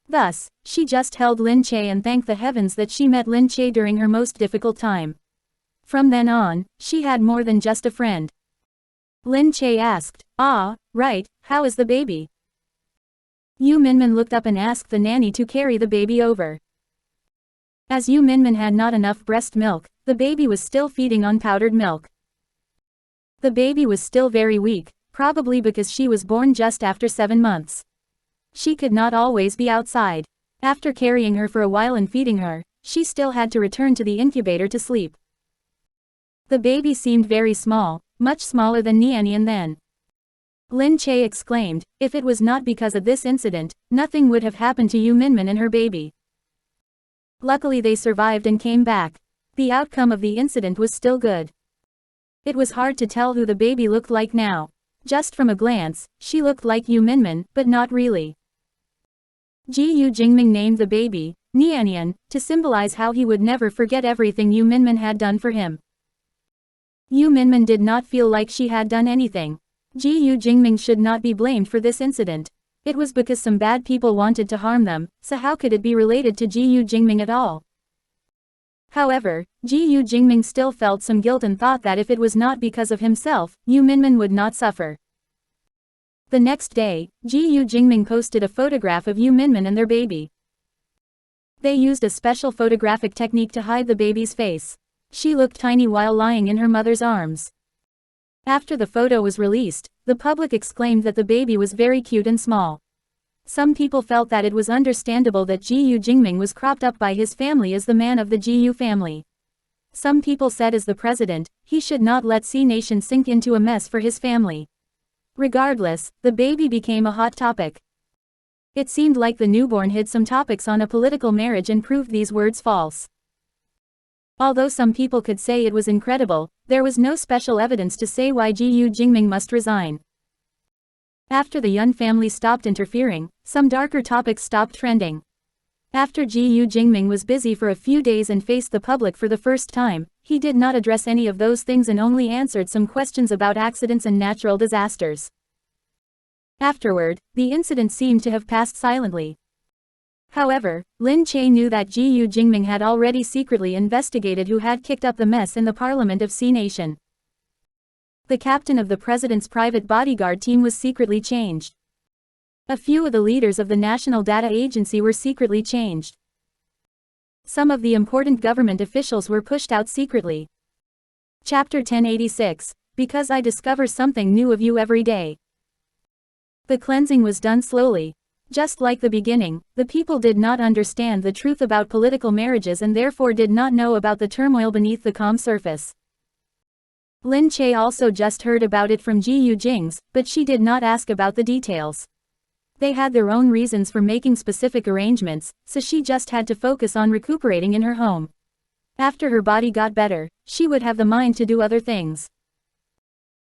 Thus, she just held Lin Che and thanked the heavens that she met Lin Che during her most difficult time. From then on, she had more than just a friend. Lin Che asked, "Ah, right, how is the baby?" Yu Minmin looked up and asked the nanny to carry the baby over. As Yu Minmin had not enough breast milk, the baby was still feeding on powdered milk. The baby was still very weak, probably because she was born just after 7 months. She could not always be outside. After carrying her for a while and feeding her, she still had to return to the incubator to sleep. The baby seemed very small, much smaller than Nianian then. Lin Che exclaimed, if it was not because of this incident, nothing would have happened to Yu Minmin and her baby. Luckily they survived and came back. The outcome of the incident was still good. It was hard to tell who the baby looked like now. Just from a glance, she looked like Yu Minmin, but not really. Gu Jingming named the baby, Nianian, to symbolize how he would never forget everything Yu Minmin had done for him. Yu Minmin did not feel like she had done anything. Gu Jingming should not be blamed for this incident. It was because some bad people wanted to harm them, so how could it be related to Gu Jingming at all? However, Gu Jingming still felt some guilt and thought that if it was not because of himself, Yu Minmin would not suffer. The next day, Gu Jingming posted a photograph of Yu Minmin and their baby. They used a special photographic technique to hide the baby's face. She looked tiny while lying in her mother's arms. After the photo was released, the public exclaimed that the baby was very cute and small. Some people felt that it was understandable that Gu Jingming was cropped up by his family as the man of the Gu family. Some people said as the president, he should not let C Nation sink into a mess for his family. Regardless, the baby became a hot topic. It seemed like the newborn hid some topics on a political marriage and proved these words false. Although some people could say it was incredible, there was no special evidence to say why Gu Jingming must resign. After the Yun family stopped interfering, some darker topics stopped trending. After Gu Jingming was busy for a few days and faced the public for the first time, he did not address any of those things and only answered some questions about accidents and natural disasters. Afterward, the incident seemed to have passed silently. However, Lin Che knew that Gu Jingming had already secretly investigated who had kicked up the mess in the parliament of C Nation. The captain of the president's private bodyguard team was secretly changed. A few of the leaders of the National Data Agency were secretly changed. Some of the important government officials were pushed out secretly. Chapter 1086, Because I discover something new of you every day. The cleansing was done slowly. Just like the beginning, the people did not understand the truth about political marriages and therefore did not know about the turmoil beneath the calm surface. Lin Che also just heard about it from Gu Jingze, but she did not ask about the details. They had their own reasons for making specific arrangements, so she just had to focus on recuperating in her home. After her body got better, she would have the mind to do other things.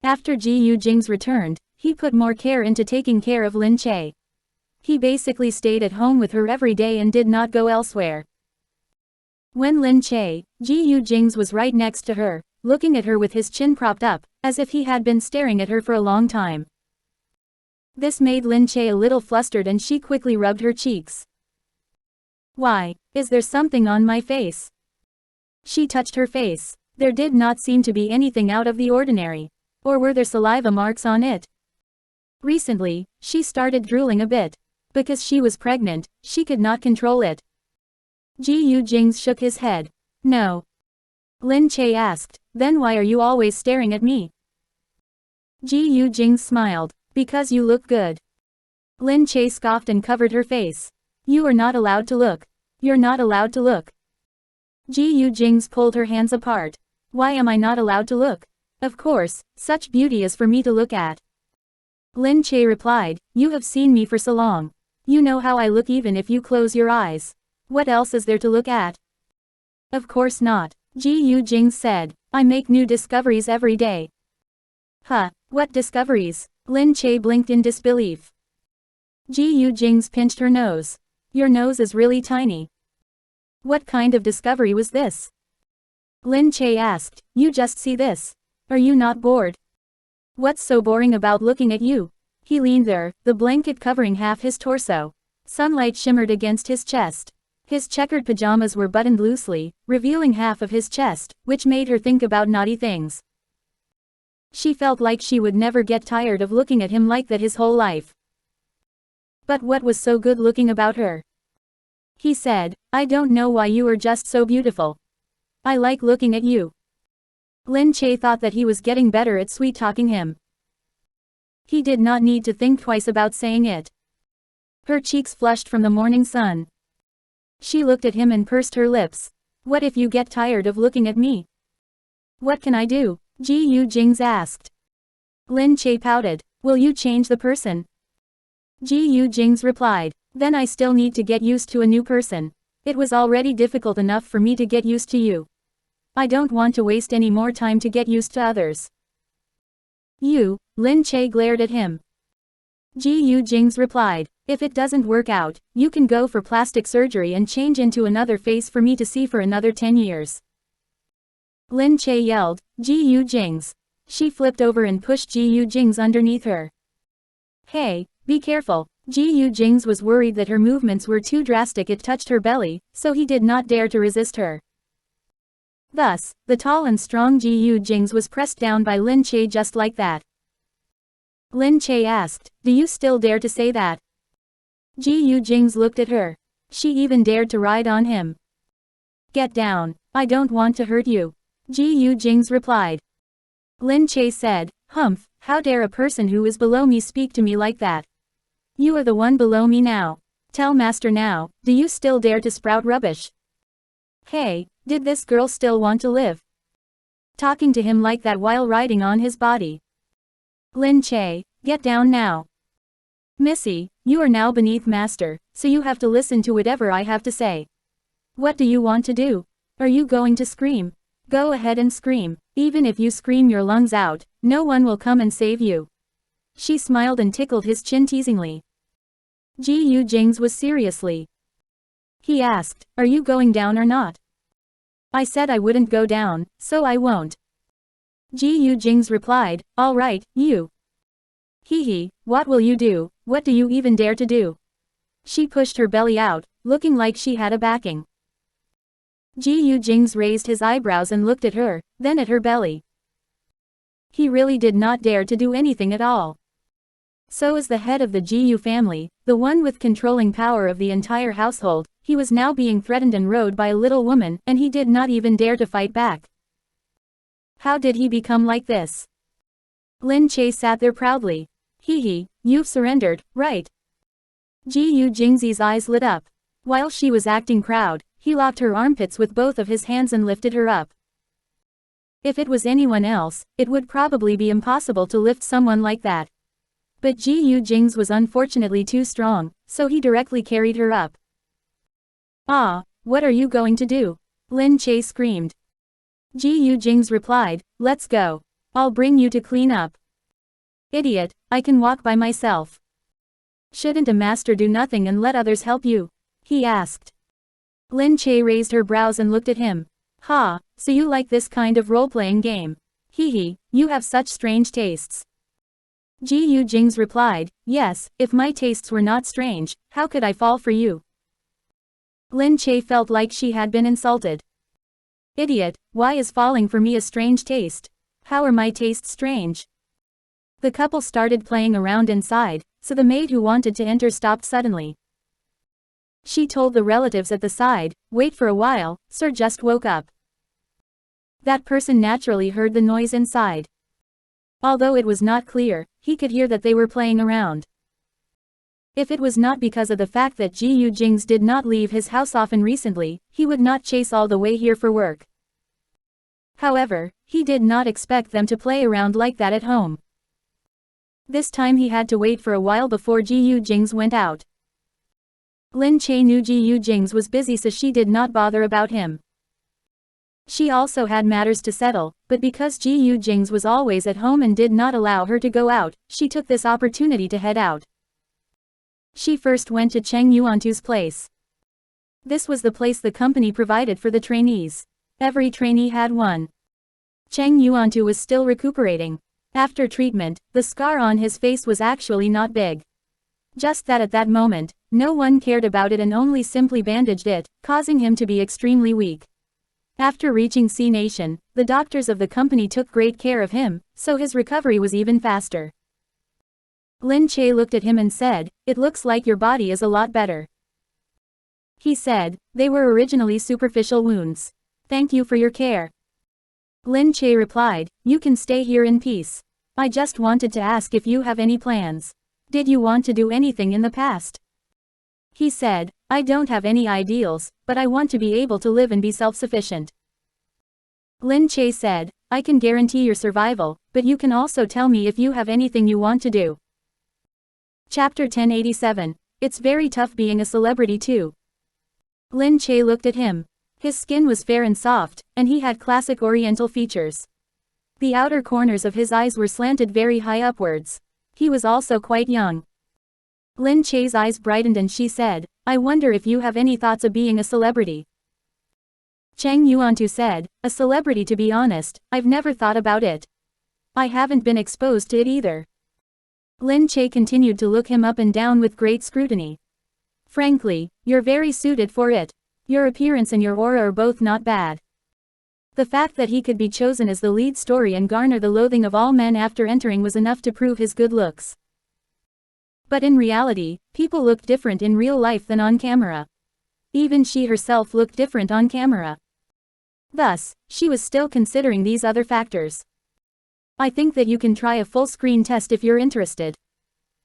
After Gu Jingze returned, he put more care into taking care of Lin Che. He basically stayed at home with her every day and did not go elsewhere. When Lin Che, Gu Jingze was right next to her, looking at her with his chin propped up, as if he had been staring at her for a long time. This made Lin Che a little flustered and she quickly rubbed her cheeks. Why, is there something on my face? She touched her face. There did not seem to be anything out of the ordinary. Or were there saliva marks on it? Recently, she started drooling a bit. Because she was pregnant, she could not control it. Gu Jingze shook his head. No. Lin Che asked, then why are you always staring at me? Gu Jingze smiled. Because you look good. Lin Che scoffed and covered her face. You are not allowed to look. You're not allowed to look. Gu Jingze pulled her hands apart. Why am I not allowed to look? Of course, such beauty is for me to look at. Lin Che replied, you have seen me for so long. You know how I look even if you close your eyes. What else is there to look at? Of course not. Gu Jingze said, I make new discoveries every day. Huh, what discoveries? Lin Che blinked in disbelief. Gu Jingze pinched her nose. Your nose is really tiny. What kind of discovery was this? Lin Che asked, you just see this. Are you not bored? What's so boring about looking at you? He leaned there, the blanket covering half his torso. Sunlight shimmered against his chest. His checkered pajamas were buttoned loosely, revealing half of his chest, which made her think about naughty things. She felt like she would never get tired of looking at him like that his whole life. But what was so good looking about her? He said, I don't know why you are just so beautiful. I like looking at you. Lin Che thought that he was getting better at sweet-talking him. He did not need to think twice about saying it. Her cheeks flushed from the morning sun. She looked at him and pursed her lips. What if you get tired of looking at me? What can I do? Gu Jingze asked. Lin Che pouted. Will you change the person? Gu Jingze replied. Then I still need to get used to a new person. It was already difficult enough for me to get used to you. I don't want to waste any more time to get used to others. You, Lin Che glared at him. Gu Jingze replied, if it doesn't work out, you can go for plastic surgery and change into another face for me to see for another 10 years. Lin Che yelled, Gu Jingze. She flipped over and pushed Gu Jingze underneath her. Hey, be careful. Gu Jingze was worried that her movements were too drastic. It touched her belly, so he did not dare to resist her. Thus, the tall and strong Gu Jingze was pressed down by Lin Che just like that. Lin Che asked, do you still dare to say that? Gu Jingze looked at her. She even dared to ride on him. Get down, I don't want to hurt you. Gu Jingze replied. Lin Che said, humph, how dare a person who is below me speak to me like that? You are the one below me now. Tell master now, do you still dare to sprout rubbish? Hey, did this girl still want to live? Talking to him like that while riding on his body. Lin Che, get down now. Missy, you are now beneath master, so you have to listen to whatever I have to say. What do you want to do? Are you going to scream? Go ahead and scream. Even if you scream your lungs out, no one will come and save you. She smiled and tickled his chin teasingly. Gu Jingze was seriously. He asked, are you going down or not? I said I wouldn't go down, so I won't. Gu Jingze replied, all right, you. Hee, what will you do? What do you even dare to do? She pushed her belly out, looking like she had a backing. Gu Jingze raised his eyebrows and looked at her, then at her belly. He really did not dare to do anything at all. So as the head of the Gu family, the one with controlling power of the entire household, he was now being threatened and rode by a little woman, and he did not even dare to fight back. How did he become like this? Lin Che sat there proudly. Hee, you've surrendered, right? Gu Jingze's eyes lit up. While she was acting proud, he locked her armpits with both of his hands and lifted her up. If it was anyone else, it would probably be impossible to lift someone like that. But Gu Jingze was unfortunately too strong, so he directly carried her up. Ah, what are you going to do? Lin Che screamed. Gu Jingze replied, let's go. I'll bring you to clean up. Idiot, I can walk by myself. Shouldn't a master do nothing and let others help you? He asked. Lin Che raised her brows and looked at him. Ha, so you like this kind of role-playing game? Hee, you have such strange tastes. Gu Jingze replied, yes, if my tastes were not strange, how could I fall for you? Lin Che felt like she had been insulted. Idiot, why is falling for me a strange taste? How are my tastes strange? The couple started playing around inside, so the maid who wanted to enter stopped suddenly. She told the relatives at the side, wait for a while, sir just woke up. That person naturally heard the noise inside. Although it was not clear, he could hear that they were playing around. If it was not because of the fact that Gu Jingze did not leave his house often recently, he would not chase all the way here for work. However, he did not expect them to play around like that at home. This time he had to wait for a while before Gu Jingze went out. Lin Che knew Gu Jingze was busy, so she did not bother about him. She also had matters to settle, but because Gu Jingze was always at home and did not allow her to go out, she took this opportunity to head out. She first went to Cheng Yuantu's place. This was the place the company provided for the trainees. Every trainee had one. Cheng Yuantu was still recuperating. After treatment, the scar on his face was actually not big. Just that at that moment, no one cared about it and only simply bandaged it, causing him to be extremely weak. After reaching C Nation, the doctors of the company took great care of him, so his recovery was even faster. Lin Che looked at him and said, it looks like your body is a lot better. He said, they were originally superficial wounds. Thank you for your care. Lin Che replied, you can stay here in peace. I just wanted to ask if you have any plans. Did you want to do anything in the past? He said, I don't have any ideals, but I want to be able to live and be self-sufficient. Lin Che said, I can guarantee your survival, but you can also tell me if you have anything you want to do. Chapter 1087. It's very tough being a celebrity too. Lin Che looked at him. His skin was fair and soft, and he had classic oriental features. The outer corners of his eyes were slanted very high upwards. He was also quite young. Lin Che's eyes brightened and she said, I wonder if you have any thoughts of being a celebrity. Chang Yuantu said, a celebrity, to be honest, I've never thought about it. I haven't been exposed to it either. Lin Che continued to look him up and down with great scrutiny. Frankly, you're very suited for it. Your appearance and your aura are both not bad. The fact that he could be chosen as the lead story and garner the loathing of all men after entering was enough to prove his good looks. But in reality, people look different in real life than on camera. Even she herself looked different on camera. Thus, she was still considering these other factors. I think that you can try a full screen test if you're interested.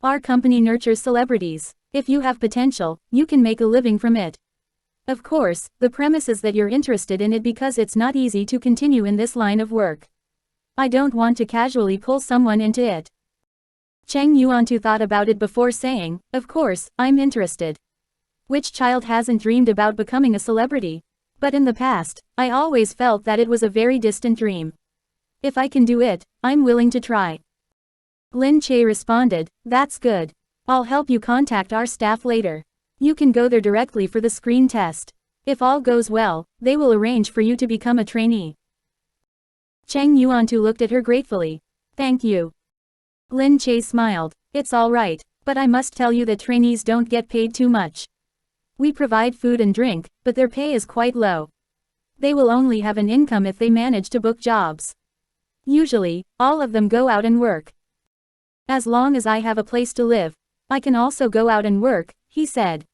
Our company nurtures celebrities. If you have potential, you can make a living from it. Of course, the premise is that you're interested in it because it's not easy to continue in this line of work. I don't want to casually pull someone into it. Chang Yuantu thought about it before saying, of course, I'm interested. Which child hasn't dreamed about becoming a celebrity? But in the past, I always felt that it was a very distant dream. If I can do it, I'm willing to try. Lin Che responded, that's good. I'll help you contact our staff later. You can go there directly for the screen test. If all goes well, they will arrange for you to become a trainee. Chang Yuantu looked at her gratefully. Thank you. Lin Che smiled. It's all right, but I must tell you that trainees don't get paid too much. We provide food and drink, but their pay is quite low. They will only have an income if they manage to book jobs. Usually, all of them go out and work. As long as I have a place to live, I can also go out and work, he said.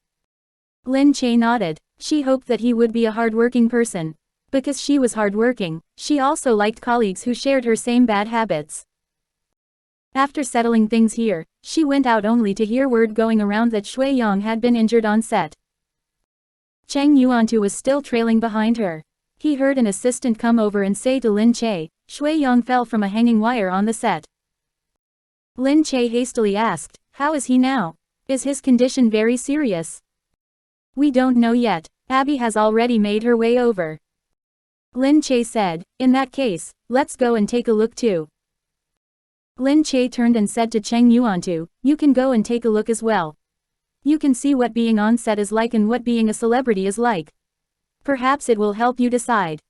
Lin Che nodded. She hoped that he would be a hardworking person. Because she was hardworking, she also liked colleagues who shared her same bad habits. After settling things here, she went out only to hear word going around that Shui Yang had been injured on set. Chang Yuantu was still trailing behind her. He heard an assistant come over and say to Lin Che, Shui Yang fell from a hanging wire on the set. Lin Che hastily asked, how is he now? Is his condition very serious? We don't know yet. Abby has already made her way over. Lin Che said, in that case, let's go and take a look too. Lin Che turned and said to Chang Yuantu, you can go and take a look as well. You can see what being on set is like and what being a celebrity is like. Perhaps it will help you decide.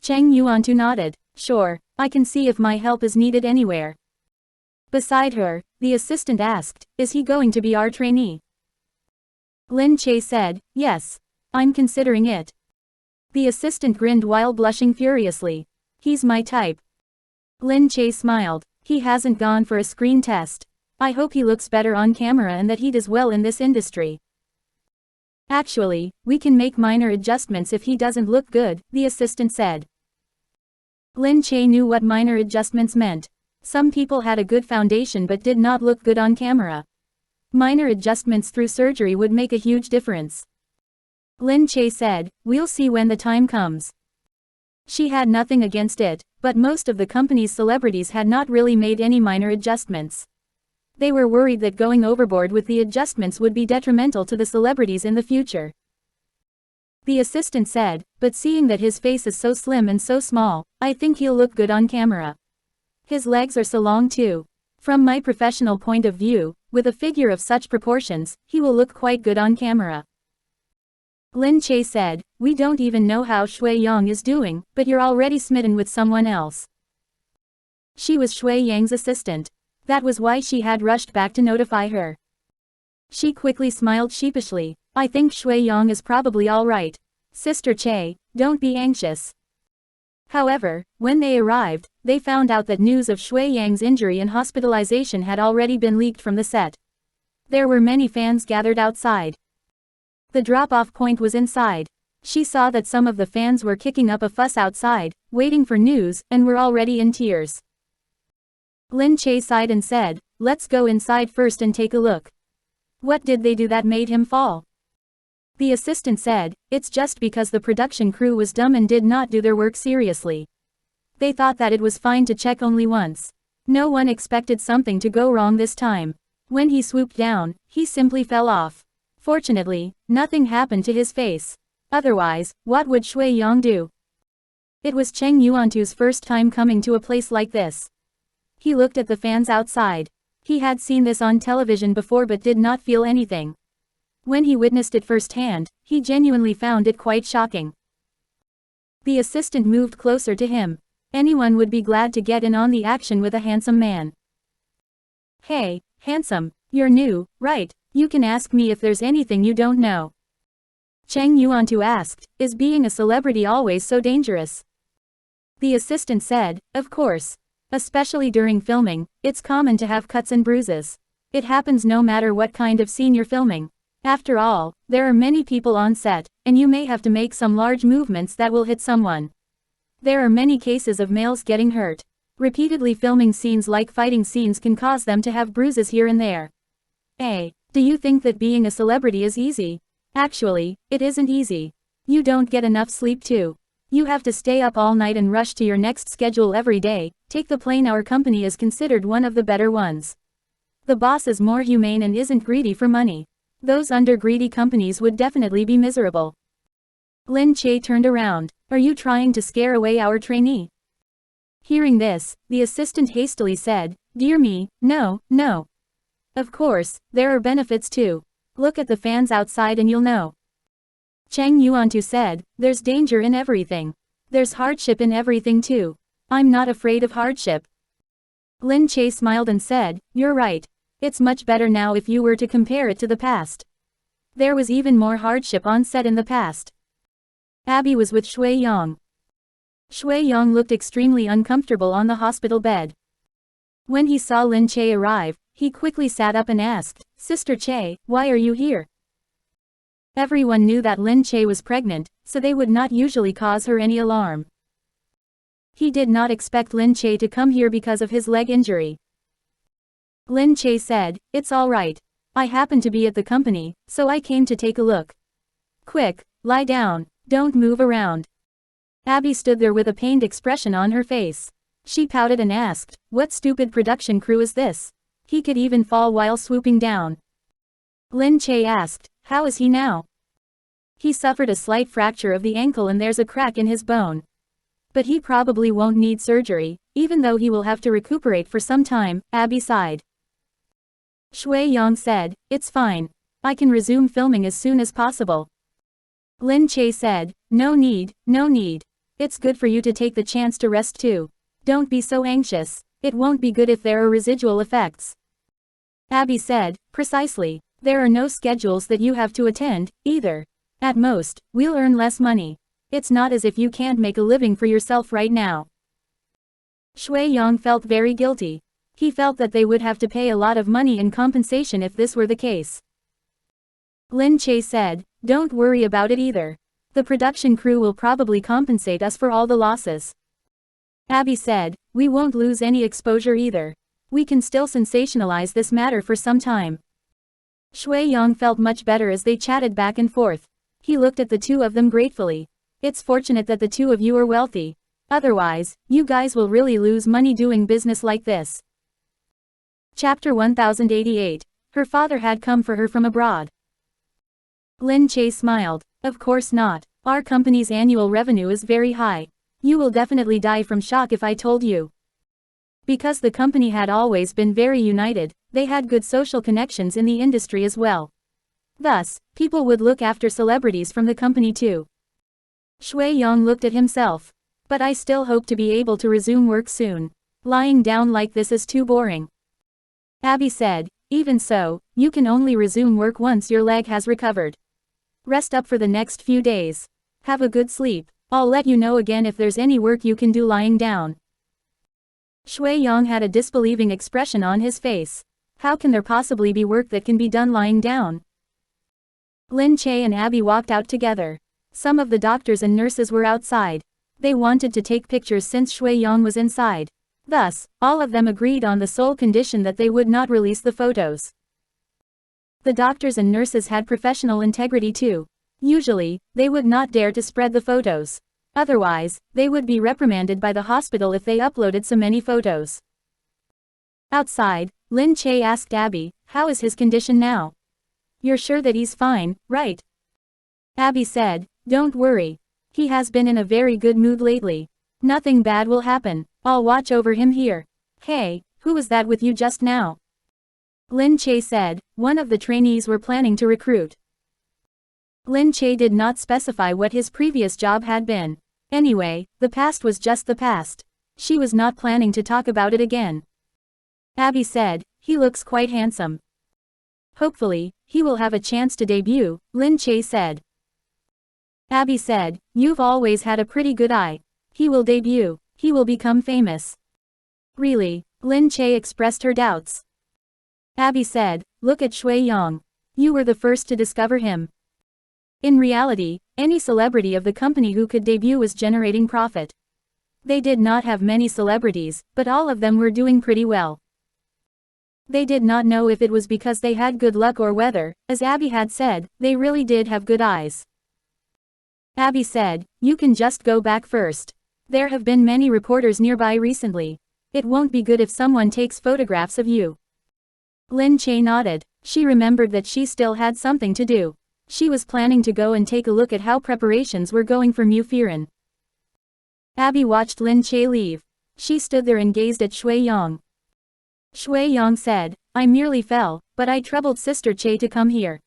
Chang Yuantu nodded. Sure, I can see if my help is needed anywhere. Beside her, the assistant asked, is he going to be our trainee? Lin Che said, yes. I'm considering it. The assistant grinned while blushing furiously. He's my type. Lin Che smiled. He hasn't gone for a screen test. I hope he looks better on camera and that he does well in this industry. Actually, we can make minor adjustments if he doesn't look good, the assistant said. Lin Che knew what minor adjustments meant. Some people had a good foundation but did not look good on camera. Minor adjustments through surgery would make a huge difference. Lin Che said, we'll see when the time comes. She had nothing against it, but most of the company's celebrities had not really made any minor adjustments. They were worried that going overboard with the adjustments would be detrimental to the celebrities in the future. The assistant said, but seeing that his face is so slim and so small, I think he'll look good on camera. His legs are so long too. From my professional point of view, with a figure of such proportions, he will look quite good on camera. Lin Che said, we don't even know how Shui Yang is doing, but you're already smitten with someone else. She was Shui Yang's assistant. That was why she had rushed back to notify her. She quickly smiled sheepishly. I think Shui Yang is probably all right. Sister Che, don't be anxious. However, when they arrived, they found out that news of Shui Yang's injury and hospitalization had already been leaked from the set. There were many fans gathered outside. The drop-off point was inside. She saw that some of the fans were kicking up a fuss outside, waiting for news, and were already in tears. Lin Che sighed and said, let's go inside first and take a look. What did they do that made him fall? The assistant said, it's just because the production crew was dumb and did not do their work seriously. They thought that it was fine to check only once. No one expected something to go wrong this time. When he swooped down, he simply fell off. Fortunately, nothing happened to his face. Otherwise, what would Shui Yang do? It was Chang Yuantu's first time coming to a place like this. He looked at the fans outside. He had seen this on television before but did not feel anything. When he witnessed it firsthand, he genuinely found it quite shocking. The assistant moved closer to him. Anyone would be glad to get in on the action with a handsome man. Hey, handsome, you're new, right? You can ask me if there's anything you don't know. Cheng Yuantu asked, is being a celebrity always so dangerous? The assistant said, of course. Especially during filming, it's common to have cuts and bruises. It happens no matter what kind of scene you're filming. After all, there are many people on set, and you may have to make some large movements that will hit someone. There are many cases of males getting hurt. Repeatedly filming scenes like fighting scenes can cause them to have bruises here and there. Hey, do you think that being a celebrity is easy? Actually, it isn't easy. You don't get enough sleep too. You have to stay up all night and rush to your next schedule every day. Take the plane. Our company is considered one of the better ones. The boss is more humane and isn't greedy for money. Those under greedy companies would definitely be miserable. Lin Che turned around. Are you trying to scare away our trainee? Hearing this, the assistant hastily said, dear me, no, no. Of course, there are benefits too. Look at the fans outside and you'll know. Cheng Yuantu said, there's danger in everything. There's hardship in everything too. I'm not afraid of hardship. Lin Che smiled and said, you're right. It's much better now if you were to compare it to the past. There was even more hardship on set in the past. Abby was with Shui Yong. Shui Yong looked extremely uncomfortable on the hospital bed. When he saw Lin Che arrive, he quickly sat up and asked, Sister Che, why are you here? Everyone knew that Lin Che was pregnant, so they would not usually cause her any alarm. He did not expect Lin Che to come here because of his leg injury. Lin Che said, it's all right. I happen to be at the company, so I came to take a look. Quick, lie down, don't move around. Abby stood there with a pained expression on her face. She pouted and asked, what stupid production crew is this? He could even fall while swooping down. Lin Che asked, how is he now? He suffered a slight fracture of the ankle and there's a crack in his bone. But he probably won't need surgery, even though he will have to recuperate for some time, Abby sighed. Shui Yong said, it's fine. I can resume filming as soon as possible. Lin Che said, no need, no need. It's good for you to take the chance to rest too. Don't be so anxious. It won't be good if there are residual effects. Abby said, precisely. There are no schedules that you have to attend, either. At most, we'll earn less money. It's not as if you can't make a living for yourself right now. Shui Yong felt very guilty. He felt that they would have to pay a lot of money in compensation if this were the case. Lin Che said, don't worry about it either. The production crew will probably compensate us for all the losses. Abby said, we won't lose any exposure either. We can still sensationalize this matter for some time. Shui Yong felt much better as they chatted back and forth. He looked at the two of them gratefully. It's fortunate that the two of you are wealthy. Otherwise, you guys will really lose money doing business like this. Chapter 1088. Her father had come for her from abroad. Lin Che smiled. Of course not. Our company's annual revenue is very high. You will definitely die from shock if I told you. Because the company had always been very united, they had good social connections in the industry as well. Thus, people would look after celebrities from the company too. Shui Yong looked at himself. But I still hope to be able to resume work soon. Lying down like this is too boring. Abby said, even so, you can only resume work once your leg has recovered. Rest up for the next few days. Have a good sleep. I'll let you know again if there's any work you can do lying down. Shui Yong had a disbelieving expression on his face. How can there possibly be work that can be done lying down? Lin Che and Abby walked out together. Some of the doctors and nurses were outside. They wanted to take pictures since Shui Yong was inside. Thus, all of them agreed on the sole condition that they would not release the photos. The doctors and nurses had professional integrity too. Usually, they would not dare to spread the photos. Otherwise, they would be reprimanded by the hospital if they uploaded so many photos. Outside, Lin Che asked Abby, how is his condition now? You're sure that he's fine, right? Abby said, don't worry. He has been in a very good mood lately. Nothing bad will happen. I'll watch over him here. Hey, who was that with you just now? Lin Che said, one of the trainees we're planning to recruit. Lin Che did not specify what his previous job had been. Anyway, the past was just the past. She was not planning to talk about it again. Abby said, "He looks quite handsome. Hopefully, he will have a chance to debut," Lin Che said. Abby said, "You've always had a pretty good eye. He will debut. He will become famous." "Really?" Lin Che expressed her doubts. Abby said, "Look at Shui Yang. You were the first to discover him." In reality, any celebrity of the company who could debut was generating profit. They did not have many celebrities, but all of them were doing pretty well. They did not know if it was because they had good luck or whether, as Abby had said, they really did have good eyes. Abby said, "You can just go back first. There have been many reporters nearby recently. It won't be good if someone takes photographs of you." Lin Che nodded. She remembered that she still had something to do. She was planning to go and take a look at how preparations were going for Mu Firen. Abby watched Lin Che leave. She stood there and gazed at Shui Yang. Shui Yang said, "I merely fell, but I troubled Sister Che to come here."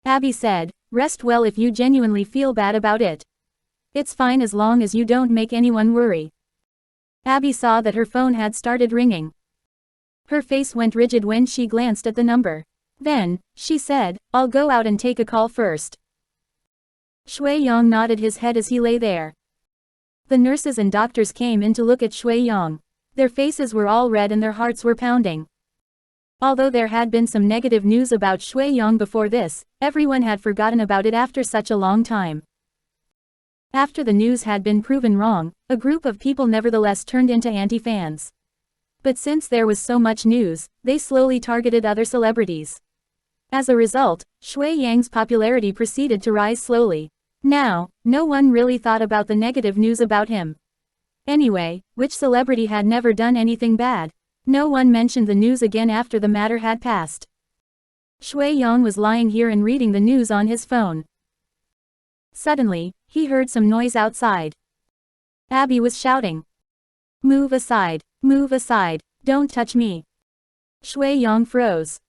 Abby said, "Rest well if you genuinely feel bad about it. It's fine as long as you don't make anyone worry." Abby saw that her phone had started ringing. Her face went rigid when she glanced at the number. Then, she said, "I'll go out and take a call first." Shui Yang nodded his head as he lay there. The nurses and doctors came in to look at Shui Yang. Their faces were all red and their hearts were pounding. Although there had been some negative news about Shui Yang before this, everyone had forgotten about it after such a long time. After the news had been proven wrong, a group of people nevertheless turned into anti-fans. But since there was so much news, they slowly targeted other celebrities. As a result, Shui Yang's popularity proceeded to rise slowly. Now, no one really thought about the negative news about him. Anyway, which celebrity had never done anything bad? No one mentioned the news again after the matter had passed. Shui Yang was lying here and reading the news on his phone. Suddenly, he heard some noise outside. Abby was shouting, "Move aside, move aside, don't touch me." Shui Yang froze.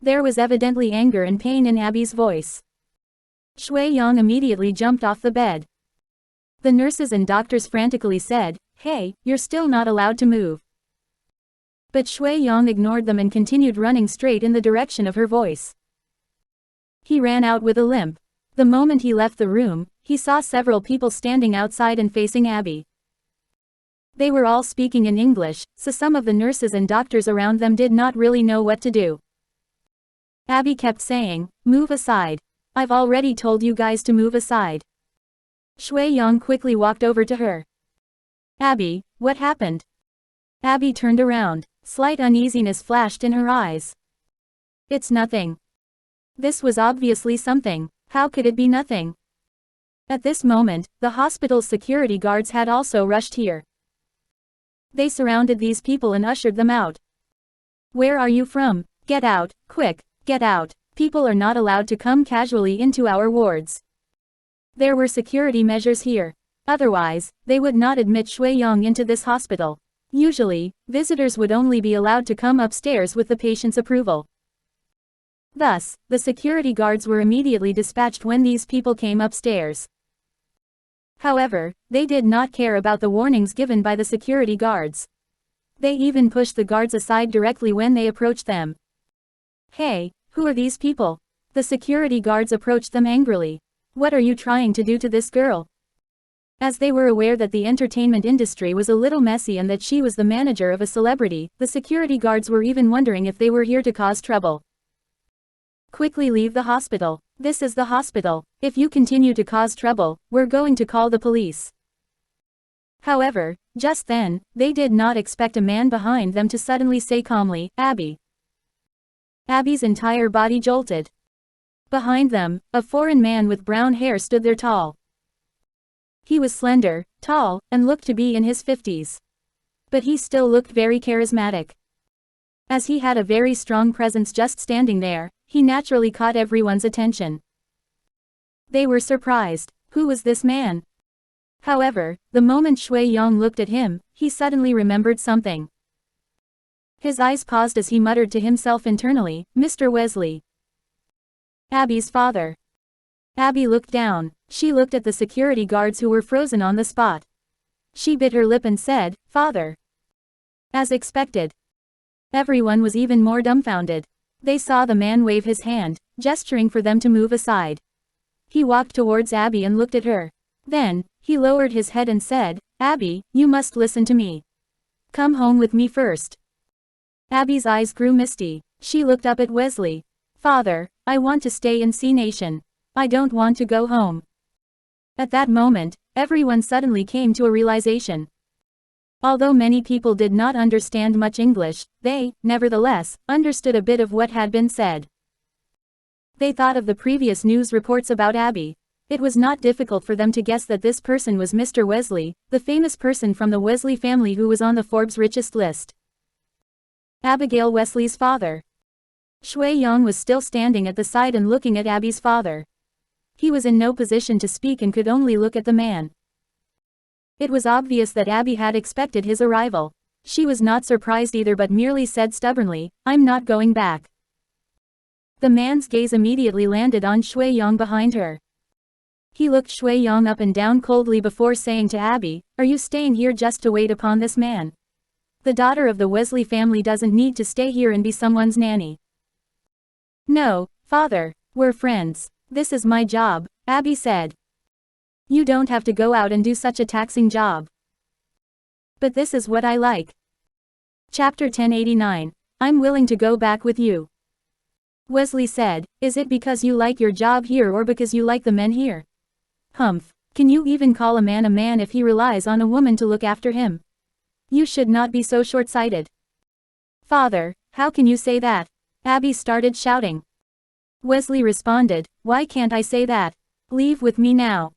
There was evidently anger and pain in Abby's voice. Shui Yang immediately jumped off the bed. The nurses and doctors frantically said, "Hey, you're still not allowed to move." But Shui Yang ignored them and continued running straight in the direction of her voice. He ran out with a limp. The moment he left the room, he saw several people standing outside and facing Abby. They were all speaking in English, so some of the nurses and doctors around them did not really know what to do. Abby kept saying, "Move aside. I've already told you guys to move aside." Shui Yang quickly walked over to her. "Abby, what happened?" Abby turned around. Slight uneasiness flashed in her eyes. "It's nothing." This was obviously something. How could it be nothing? At this moment, the hospital's security guards had also rushed here. They surrounded these people and ushered them out. "Where are you from? Get out, quick, get out. People are not allowed to come casually into our wards." There were security measures here. Otherwise, they would not admit Shui Yang into this hospital. Usually, visitors would only be allowed to come upstairs with the patient's approval. Thus, the security guards were immediately dispatched when these people came upstairs. However, they did not care about the warnings given by the security guards. They even pushed the guards aside directly when they approached them. "Hey, who are these people?" The security guards approached them angrily. "What are you trying to do to this girl?" As they were aware that the entertainment industry was a little messy and that she was the manager of a celebrity, the security guards were even wondering if they were here to cause trouble. "Quickly leave the hospital. This is the hospital. If you continue to cause trouble, we're going to call the police." However, just then, they did not expect a man behind them to suddenly say calmly, "Abby." Abby's entire body jolted. Behind them, a foreign man with brown hair stood there tall. He was slender, tall, and looked to be in his 50s. But he still looked very charismatic. As he had a very strong presence just standing there, he naturally caught everyone's attention. They were surprised. Who was this man? However, the moment Shui Yang looked at him, he suddenly remembered something. His eyes paused as he muttered to himself internally, "Mr. Wesley. Abby's father." Abby looked down. She looked at the security guards who were frozen on the spot. She bit her lip and said, "Father." As expected. Everyone was even more dumbfounded. They saw the man wave his hand, gesturing for them to move aside. He walked towards Abby and looked at her. Then, he lowered his head and said, "Abby, you must listen to me. Come home with me first." Abby's eyes grew misty. She looked up at Wesley. "Father, I want to stay in C Nation. I don't want to go home." At that moment, everyone suddenly came to a realization. Although many people did not understand much English, they, nevertheless, understood a bit of what had been said. They thought of the previous news reports about Abby. It was not difficult for them to guess that this person was Mr. Wesley, the famous person from the Wesley family who was on the Forbes richest list. Abigail Wesley's father. Shui Yong was still standing at the side and looking at Abby's father. He was in no position to speak and could only look at the man. It was obvious that Abby had expected his arrival. She was not surprised either but merely said stubbornly, "I'm not going back." The man's gaze immediately landed on Shui Yong behind her. He looked Shui Yong up and down coldly before saying to Abby, "Are you staying here just to wait upon this man? The daughter of the Wesley family doesn't need to stay here and be someone's nanny." "No, father, we're friends. This is my job," Abby said. "You don't have to go out and do such a taxing job. But this is what I like." Chapter 1089. I'm willing to go back with you. Wesley said, "Is it because you like your job here or because you like the men here? Humph, can you even call a man if he relies on a woman to look after him? You should not be so short-sighted." "Father, how can you say that?" Abby started shouting. Wesley responded, "Why can't I say that? Leave with me now."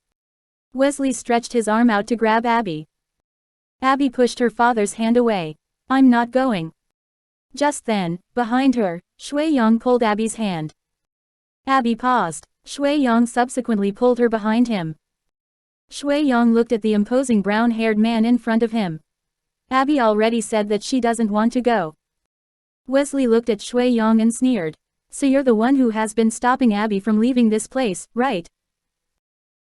Wesley stretched his arm out to grab Abby. Abby pushed her father's hand away. "I'm not going." Just then, behind her, Shui Yong pulled Abby's hand. Abby paused. Shui Yong subsequently pulled her behind him. Shui Yong looked at the imposing brown-haired man in front of him. Abby already said that she doesn't want to go. Wesley looked at Shui Yong and sneered. "So you're the one who has been stopping Abby from leaving this place, right?"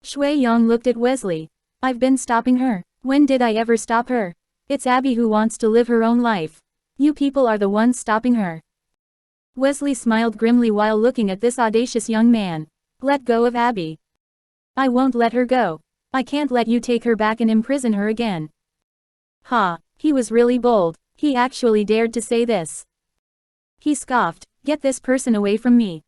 Shui Yong looked at Wesley. "I've been stopping her. When did I ever stop her? It's Abby who wants to live her own life. You people are the ones stopping her." Wesley smiled grimly while looking at this audacious young man. "Let go of Abby." "I won't let her go. I can't let you take her back and imprison her again." Ha, he was really bold. He actually dared to say this. He scoffed, "Get this person away from me."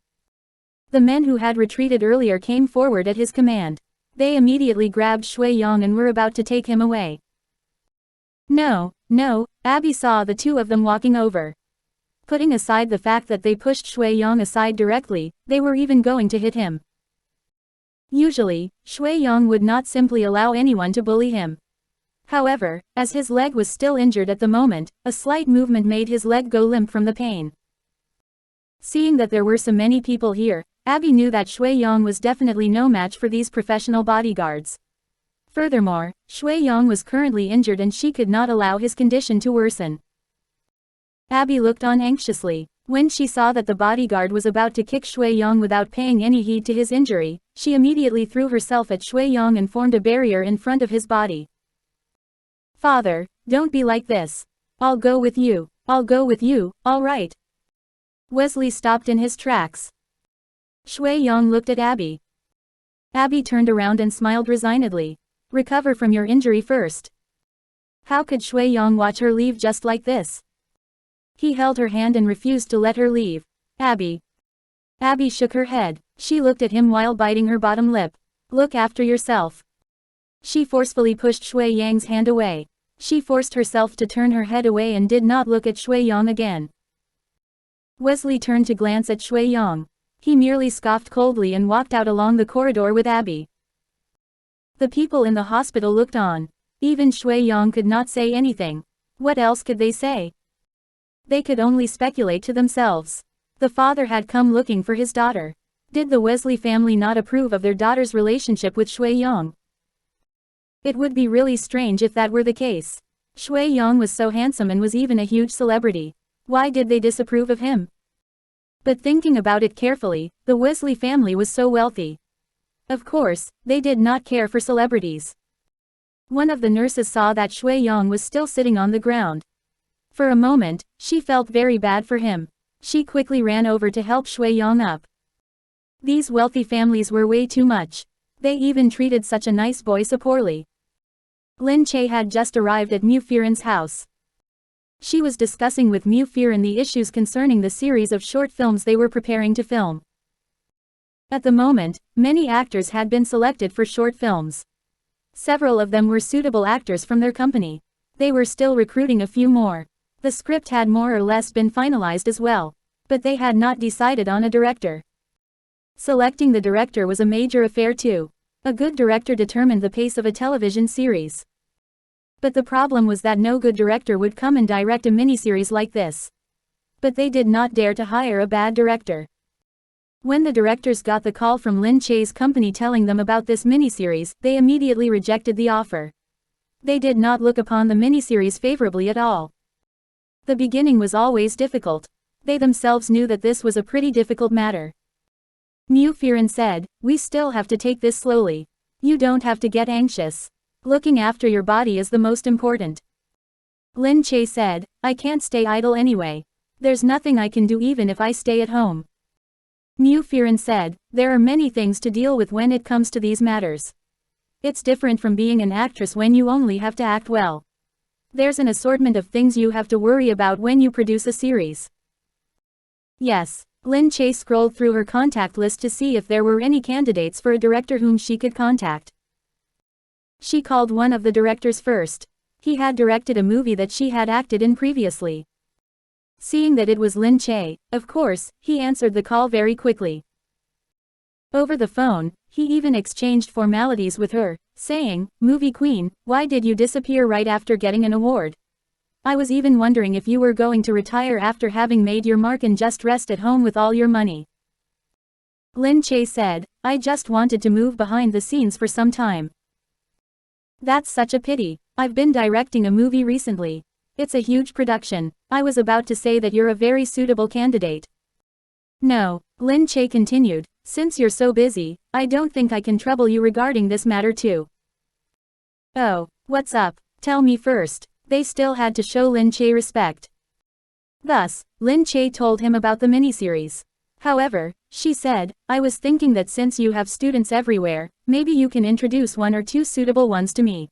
The men who had retreated earlier came forward at his command. They immediately grabbed Shui Yong and were about to take him away. No, Abby saw the two of them walking over. Putting aside the fact that they pushed Shui Yong aside directly, they were even going to hit him. Usually, Shui Yong would not simply allow anyone to bully him. However, as his leg was still injured at the moment, a slight movement made his leg go limp from the pain. Seeing that there were so many people here, Abby knew that Shui Yong was definitely no match for these professional bodyguards. Furthermore, Shui Yong was currently injured and she could not allow his condition to worsen. Abby looked on anxiously. When she saw that the bodyguard was about to kick Shui Yong without paying any heed to his injury, she immediately threw herself at Shui Yong and formed a barrier in front of his body. "Father, don't be like this. I'll go with you, all right." Wesley stopped in his tracks. Shui Yong looked at Abby. Abby turned around and smiled resignedly. "Recover from your injury first." How could Shui Yong watch her leave just like this? He held her hand and refused to let her leave. "Abby." Abby shook her head. She looked at him while biting her bottom lip. "Look after yourself." She forcefully pushed Shui Yang's hand away. She forced herself to turn her head away and did not look at Shui Yong again. Wesley turned to glance at Shui Yong. He merely scoffed coldly and walked out along the corridor with Abby. The people in the hospital looked on. Even Shui Yong could not say anything. What else could they say? They could only speculate to themselves. The father had come looking for his daughter. Did the Wesley family not approve of their daughter's relationship with Shui Yong? It would be really strange if that were the case. Shui Yong was so handsome and was even a huge celebrity. Why did they disapprove of him? But thinking about it carefully, the Wesley family was so wealthy. Of course, they did not care for celebrities. One of the nurses saw that Shui Yong was still sitting on the ground. For a moment, she felt very bad for him. She quickly ran over to help Shui Yong up. These wealthy families were way too much. They even treated such a nice boy so poorly. Lin Che had just arrived at Mu Firen's house. She was discussing with Mu Firen the issues concerning the series of short films they were preparing to film. At the moment, many actors had been selected for short films. Several of them were suitable actors from their company. They were still recruiting a few more. The script had more or less been finalized as well. But they had not decided on a director. Selecting the director was a major affair too. A good director determined the pace of a television series. But the problem was that no good director would come and direct a miniseries like this. But they did not dare to hire a bad director. When the directors got the call from Lin Che's company telling them about this miniseries, they immediately rejected the offer. They did not look upon the miniseries favorably at all. The beginning was always difficult. They themselves knew that this was a pretty difficult matter. Mu Firen said, "We still have to take this slowly. You don't have to get anxious. Looking after your body is the most important." Lin Che said, "I can't stay idle anyway. There's nothing I can do even if I stay at home." Mu Firen said, "There are many things to deal with when it comes to these matters. It's different from being an actress when you only have to act well. There's an assortment of things you have to worry about when you produce a series." Yes. Lin Che scrolled through her contact list to see if there were any candidates for a director whom she could contact. She called one of the directors first. He had directed a movie that she had acted in previously. Seeing that it was Lin Che, of course, he answered the call very quickly. Over the phone, he even exchanged formalities with her, saying, "Movie queen, why did you disappear right after getting an award? I was even wondering if you were going to retire after having made your mark and just rest at home with all your money." Lin Che said, "I just wanted to move behind the scenes for some time." "That's such a pity. I've been directing a movie recently. It's a huge production. I was about to say that you're a very suitable candidate." "No," Lin Che continued, "since you're so busy, I don't think I can trouble you regarding this matter too." "Oh, what's up? Tell me first." They still had to show Lin Che respect. Thus, Lin Che told him about the miniseries. "However," she said, "I was thinking that since you have students everywhere, maybe you can introduce one or two suitable ones to me."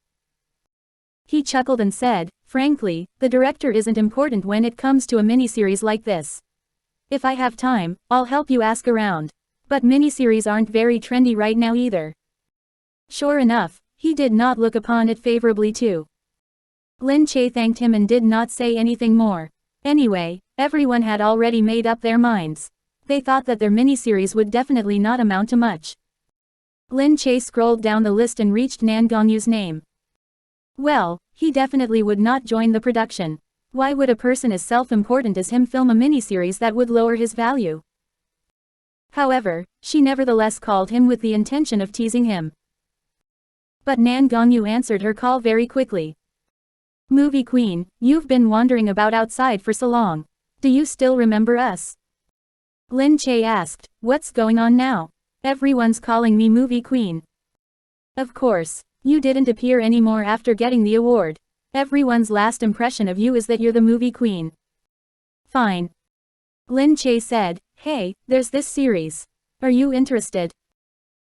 He chuckled and said, "Frankly, the director isn't important when it comes to a miniseries like this. If I have time, I'll help you ask around. But miniseries aren't very trendy right now either." Sure enough, he did not look upon it favorably too. Lin Che thanked him and did not say anything more. Anyway, everyone had already made up their minds. They thought that their miniseries would definitely not amount to much. Lin Che scrolled down the list and reached Nan Gongyu's name. Well, he definitely would not join the production. Why would a person as self-important as him film a miniseries that would lower his value? However, she nevertheless called him with the intention of teasing him. But Nan Gongyu answered her call very quickly. "Movie queen, you've been wandering about outside for so long. Do you still remember us?" Lin Che asked, "What's going on now? Everyone's calling me movie queen." "Of course. You didn't appear anymore after getting the award. Everyone's last impression of you is that you're the movie queen." "Fine." Lin Che said, "Hey, there's this series. Are you interested?"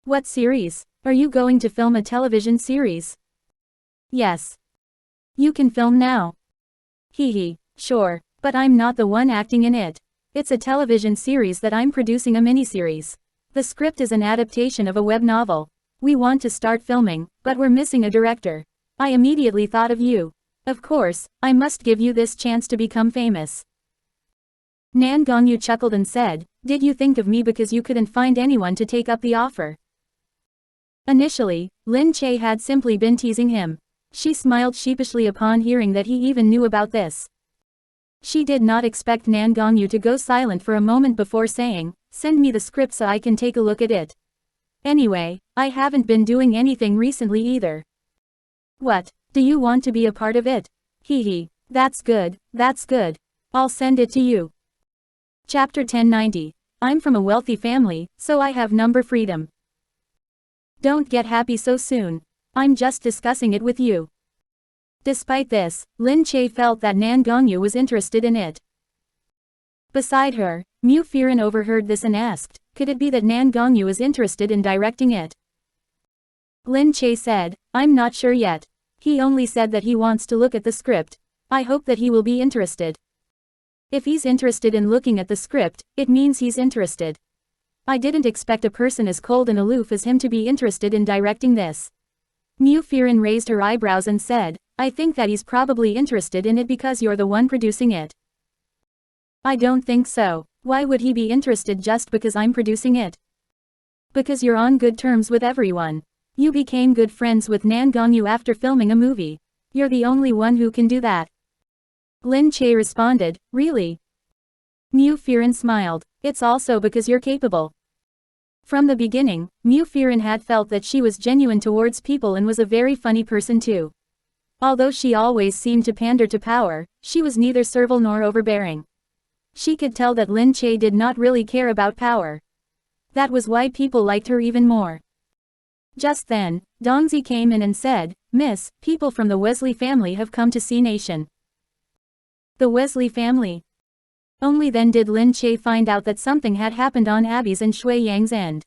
"What series? Are you going to film a television series?" "Yes." "You can film now." "Hee, sure, but I'm not the one acting in it. It's a television series that I'm producing, a miniseries. The script is an adaptation of a web novel. We want to start filming, but we're missing a director. I immediately thought of you. Of course, I must give you this chance to become famous." Nan Gongyu chuckled and said, "Did you think of me because you couldn't find anyone to take up the offer?" Initially, Lin Che had simply been teasing him. She smiled sheepishly upon hearing that he even knew about this. She did not expect Nan Gongyu to go silent for a moment before saying, "Send me the script so I can take a look at it. Anyway, I haven't been doing anything recently either." "What, do you want to be a part of it? Hee, that's good, that's good. I'll send it to you." Chapter 1090. I'm from a wealthy family, so I have number freedom. Don't get happy so soon. I'm just discussing it with you. Despite this, Lin Che felt that Nan Gongyu was interested in it. Beside her, Mu Firen overheard this and asked, could it be that Nan Gongyu is interested in directing it? Lin Che said, I'm not sure yet. He only said that he wants to look at the script. I hope that he will be interested. If he's interested in looking at the script, it means he's interested. I didn't expect a person as cold and aloof as him to be interested in directing this. Mu Firen raised her eyebrows and said, I think that he's probably interested in it because you're the one producing it. I don't think so. Why would he be interested just because I'm producing it? Because you're on good terms with everyone. You became good friends with Nan Gongyu after filming a movie. You're the only one who can do that. Lin Che responded, really? Mu Firen smiled. It's also because you're capable. From the beginning, Mu Firen had felt that she was genuine towards people and was a very funny person too. Although she always seemed to pander to power, she was neither servile nor overbearing. She could tell that Lin Che did not really care about power. That was why people liked her even more. Just then, Dongzi came in and said, Miss, people from the Wesley family have come to see Nation. The Wesley family? Only then did Lin Che find out that something had happened on Abby's and Shui Yang's end.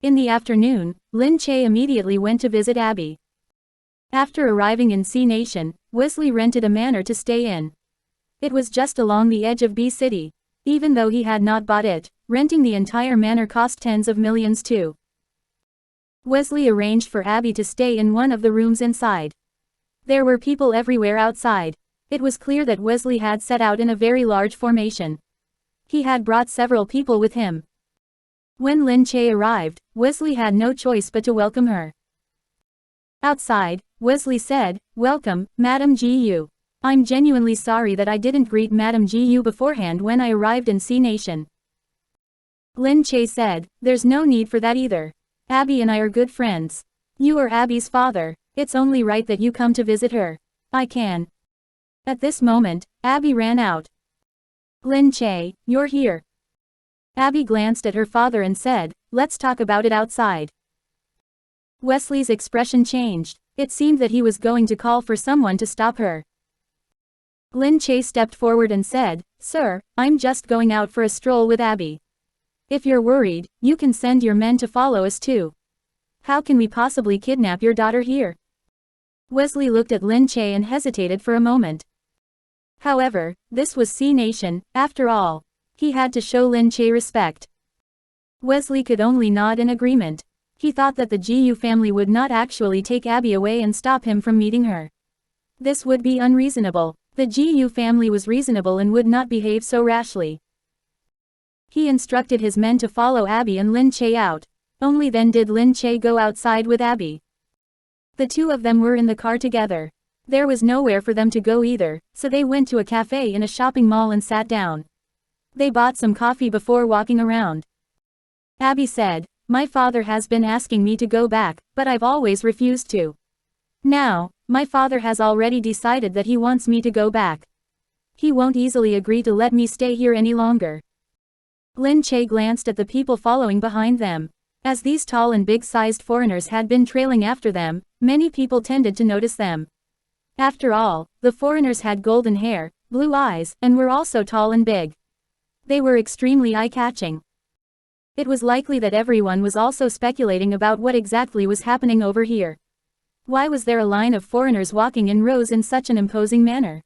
In the afternoon, Lin Che immediately went to visit Abby. After arriving in C Nation, Wesley rented a manor to stay in. It was just along the edge of B City. Even though he had not bought it, renting the entire manor cost tens of millions too. Wesley arranged for Abby to stay in one of the rooms inside. There were people everywhere outside. It was clear that Wesley had set out in a very large formation. He had brought several people with him. When Lin Che arrived, Wesley had no choice but to welcome her. Outside, Wesley said, Welcome, Madam Gu. I'm genuinely sorry that I didn't greet Madam Gu beforehand when I arrived in C Nation. Lin Che said, There's no need for that either. Abby and I are good friends. You are Abby's father. It's only right that you come to visit her. I can. At this moment, Abby ran out. Lin Che, you're here. Abby glanced at her father and said, Let's talk about it outside. Wesley's expression changed. It seemed that he was going to call for someone to stop her. Lin Che stepped forward and said, Sir, I'm just going out for a stroll with Abby. If you're worried, you can send your men to follow us too. How can we possibly kidnap your daughter here? Wesley looked at Lin Che and hesitated for a moment. However, this was C Nation, after all. He had to show Lin Che respect. Wesley could only nod in agreement. He thought that the Gu family would not actually take Abby away and stop him from meeting her. This would be unreasonable. The Gu family was reasonable and would not behave so rashly. He instructed his men to follow Abby and Lin Che out. Only then did Lin Che go outside with Abby. The two of them were in the car together. There was nowhere for them to go either, so they went to a cafe in a shopping mall and sat down. They bought some coffee before walking around. Abby said, My father has been asking me to go back, but I've always refused to. Now, my father has already decided that he wants me to go back. He won't easily agree to let me stay here any longer. Lin Che glanced at the people following behind them. As these tall and big-sized foreigners had been trailing after them, many people tended to notice them. After all, the foreigners had golden hair, blue eyes, and were also tall and big. They were extremely eye-catching. It was likely that everyone was also speculating about what exactly was happening over here. Why was there a line of foreigners walking in rows in such an imposing manner?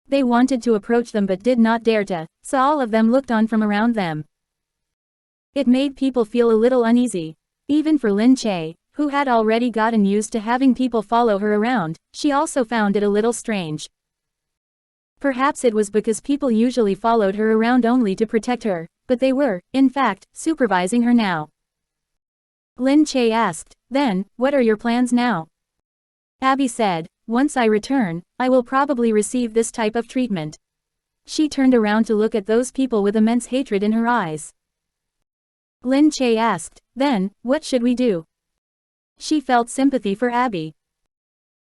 They wanted to approach them but did not dare to, so all of them looked on from around them. It made people feel a little uneasy. Even for Lin Che, who had already gotten used to having people follow her around, she also found it a little strange. Perhaps it was because people usually followed her around only to protect her, but they were, in fact, supervising her now. Lin Che asked, Then, what are your plans now? Abby said, Once I return, I will probably receive this type of treatment. She turned around to look at those people with immense hatred in her eyes. Lin Che asked, Then, what should we do? She felt sympathy for Abby.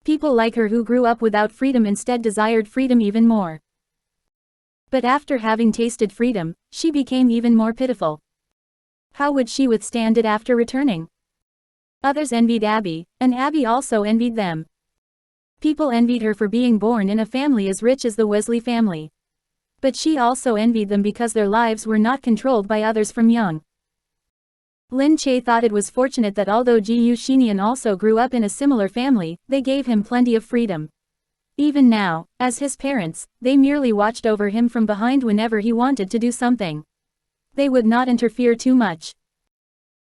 People like her who grew up without freedom instead desired freedom even more. But after having tasted freedom, she became even more pitiful. How would she withstand it after returning? Others envied Abby, and Abby also envied them. People envied her for being born in a family as rich as the Wesley family. But she also envied them because their lives were not controlled by others from young. Lin Che thought it was fortunate that although Gu Jingze also grew up in a similar family, they gave him plenty of freedom. Even now, as his parents, they merely watched over him from behind whenever he wanted to do something. They would not interfere too much.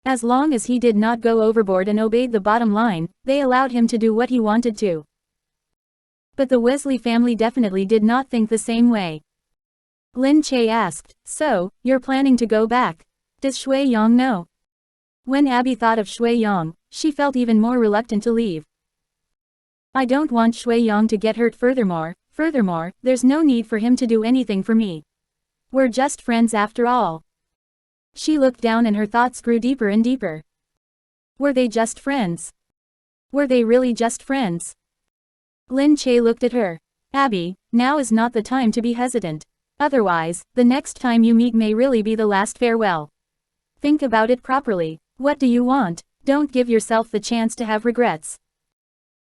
As long as he did not go overboard and obeyed the bottom line, they allowed him to do what he wanted to. But the Wesley family definitely did not think the same way. Lin Che asked, "So, you're planning to go back? Does Shui Yong know?" When Abby thought of Shui Yong, she felt even more reluctant to leave. "I don't want Shui Yong to get hurt furthermore, there's no need for him to do anything for me. We're just friends after all." She looked down and her thoughts grew deeper and deeper. Were they just friends? Were they really just friends? Lin Che looked at her. "Abby, now is not the time to be hesitant. Otherwise, the next time you meet may really be the last farewell. Think about it properly. What do you want? Don't give yourself the chance to have regrets."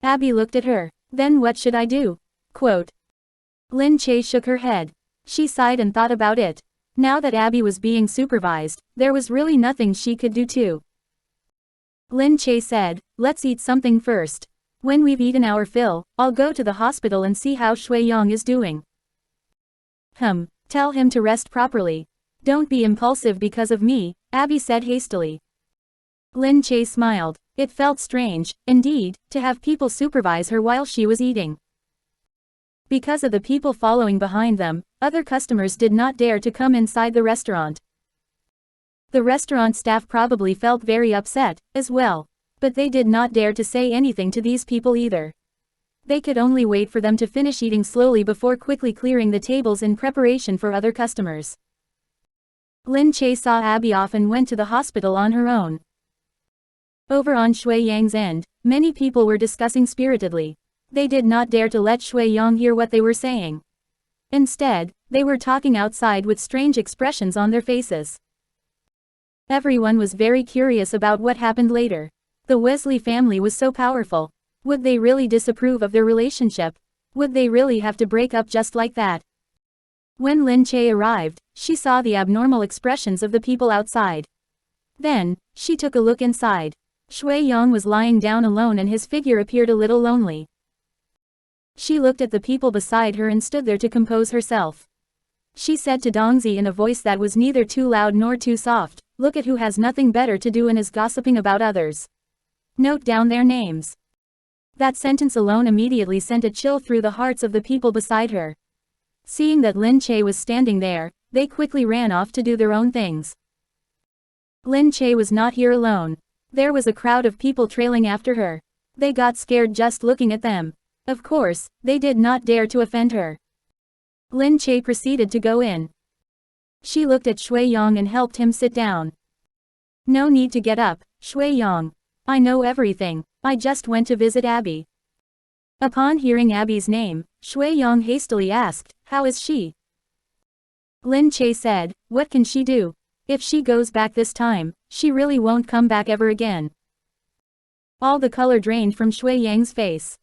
Abby looked at her. "Then what should I do?" Quote. Lin Che shook her head. She sighed and thought about it. Now that Abby was being supervised, there was really nothing she could do too. Lin Che said, "Let's eat something first. When we've eaten our fill, I'll go to the hospital and see how Shui Yong is doing." Tell him to rest properly. Don't be impulsive because of me," Abby said hastily. Lin Che smiled. It felt strange, indeed, to have people supervise her while she was eating. Because of the people following behind them, other customers did not dare to come inside the restaurant. The restaurant staff probably felt very upset, as well. But they did not dare to say anything to these people either. They could only wait for them to finish eating slowly before quickly clearing the tables in preparation for other customers. Lin Che saw Abby off and went to the hospital on her own. Over on Shui Yang's end, many people were discussing spiritedly. They did not dare to let Shui Yong hear what they were saying. Instead, they were talking outside with strange expressions on their faces. Everyone was very curious about what happened later. The Wesley family was so powerful. Would they really disapprove of their relationship? Would they really have to break up just like that? When Lin Che arrived, she saw the abnormal expressions of the people outside. Then, she took a look inside. Shui Yong was lying down alone and his figure appeared a little lonely. She looked at the people beside her and stood there to compose herself. She said to Dongzi in a voice that was neither too loud nor too soft, "Look at who has nothing better to do and is gossiping about others. Note down their names." That sentence alone immediately sent a chill through the hearts of the people beside her. Seeing that Lin Che was standing there, they quickly ran off to do their own things. Lin Che was not here alone. There was a crowd of people trailing after her. They got scared just looking at them. Of course, they did not dare to offend her. Lin Che proceeded to go in. She looked at Shui Yong and helped him sit down. "No need to get up, Shui Yong. I know everything, I just went to visit Abby." Upon hearing Abby's name, Shui Yong hastily asked, "How is she?" Lin Che said, "What can she do? If she goes back this time, she really won't come back ever again." All the color drained from Shui Yang's face.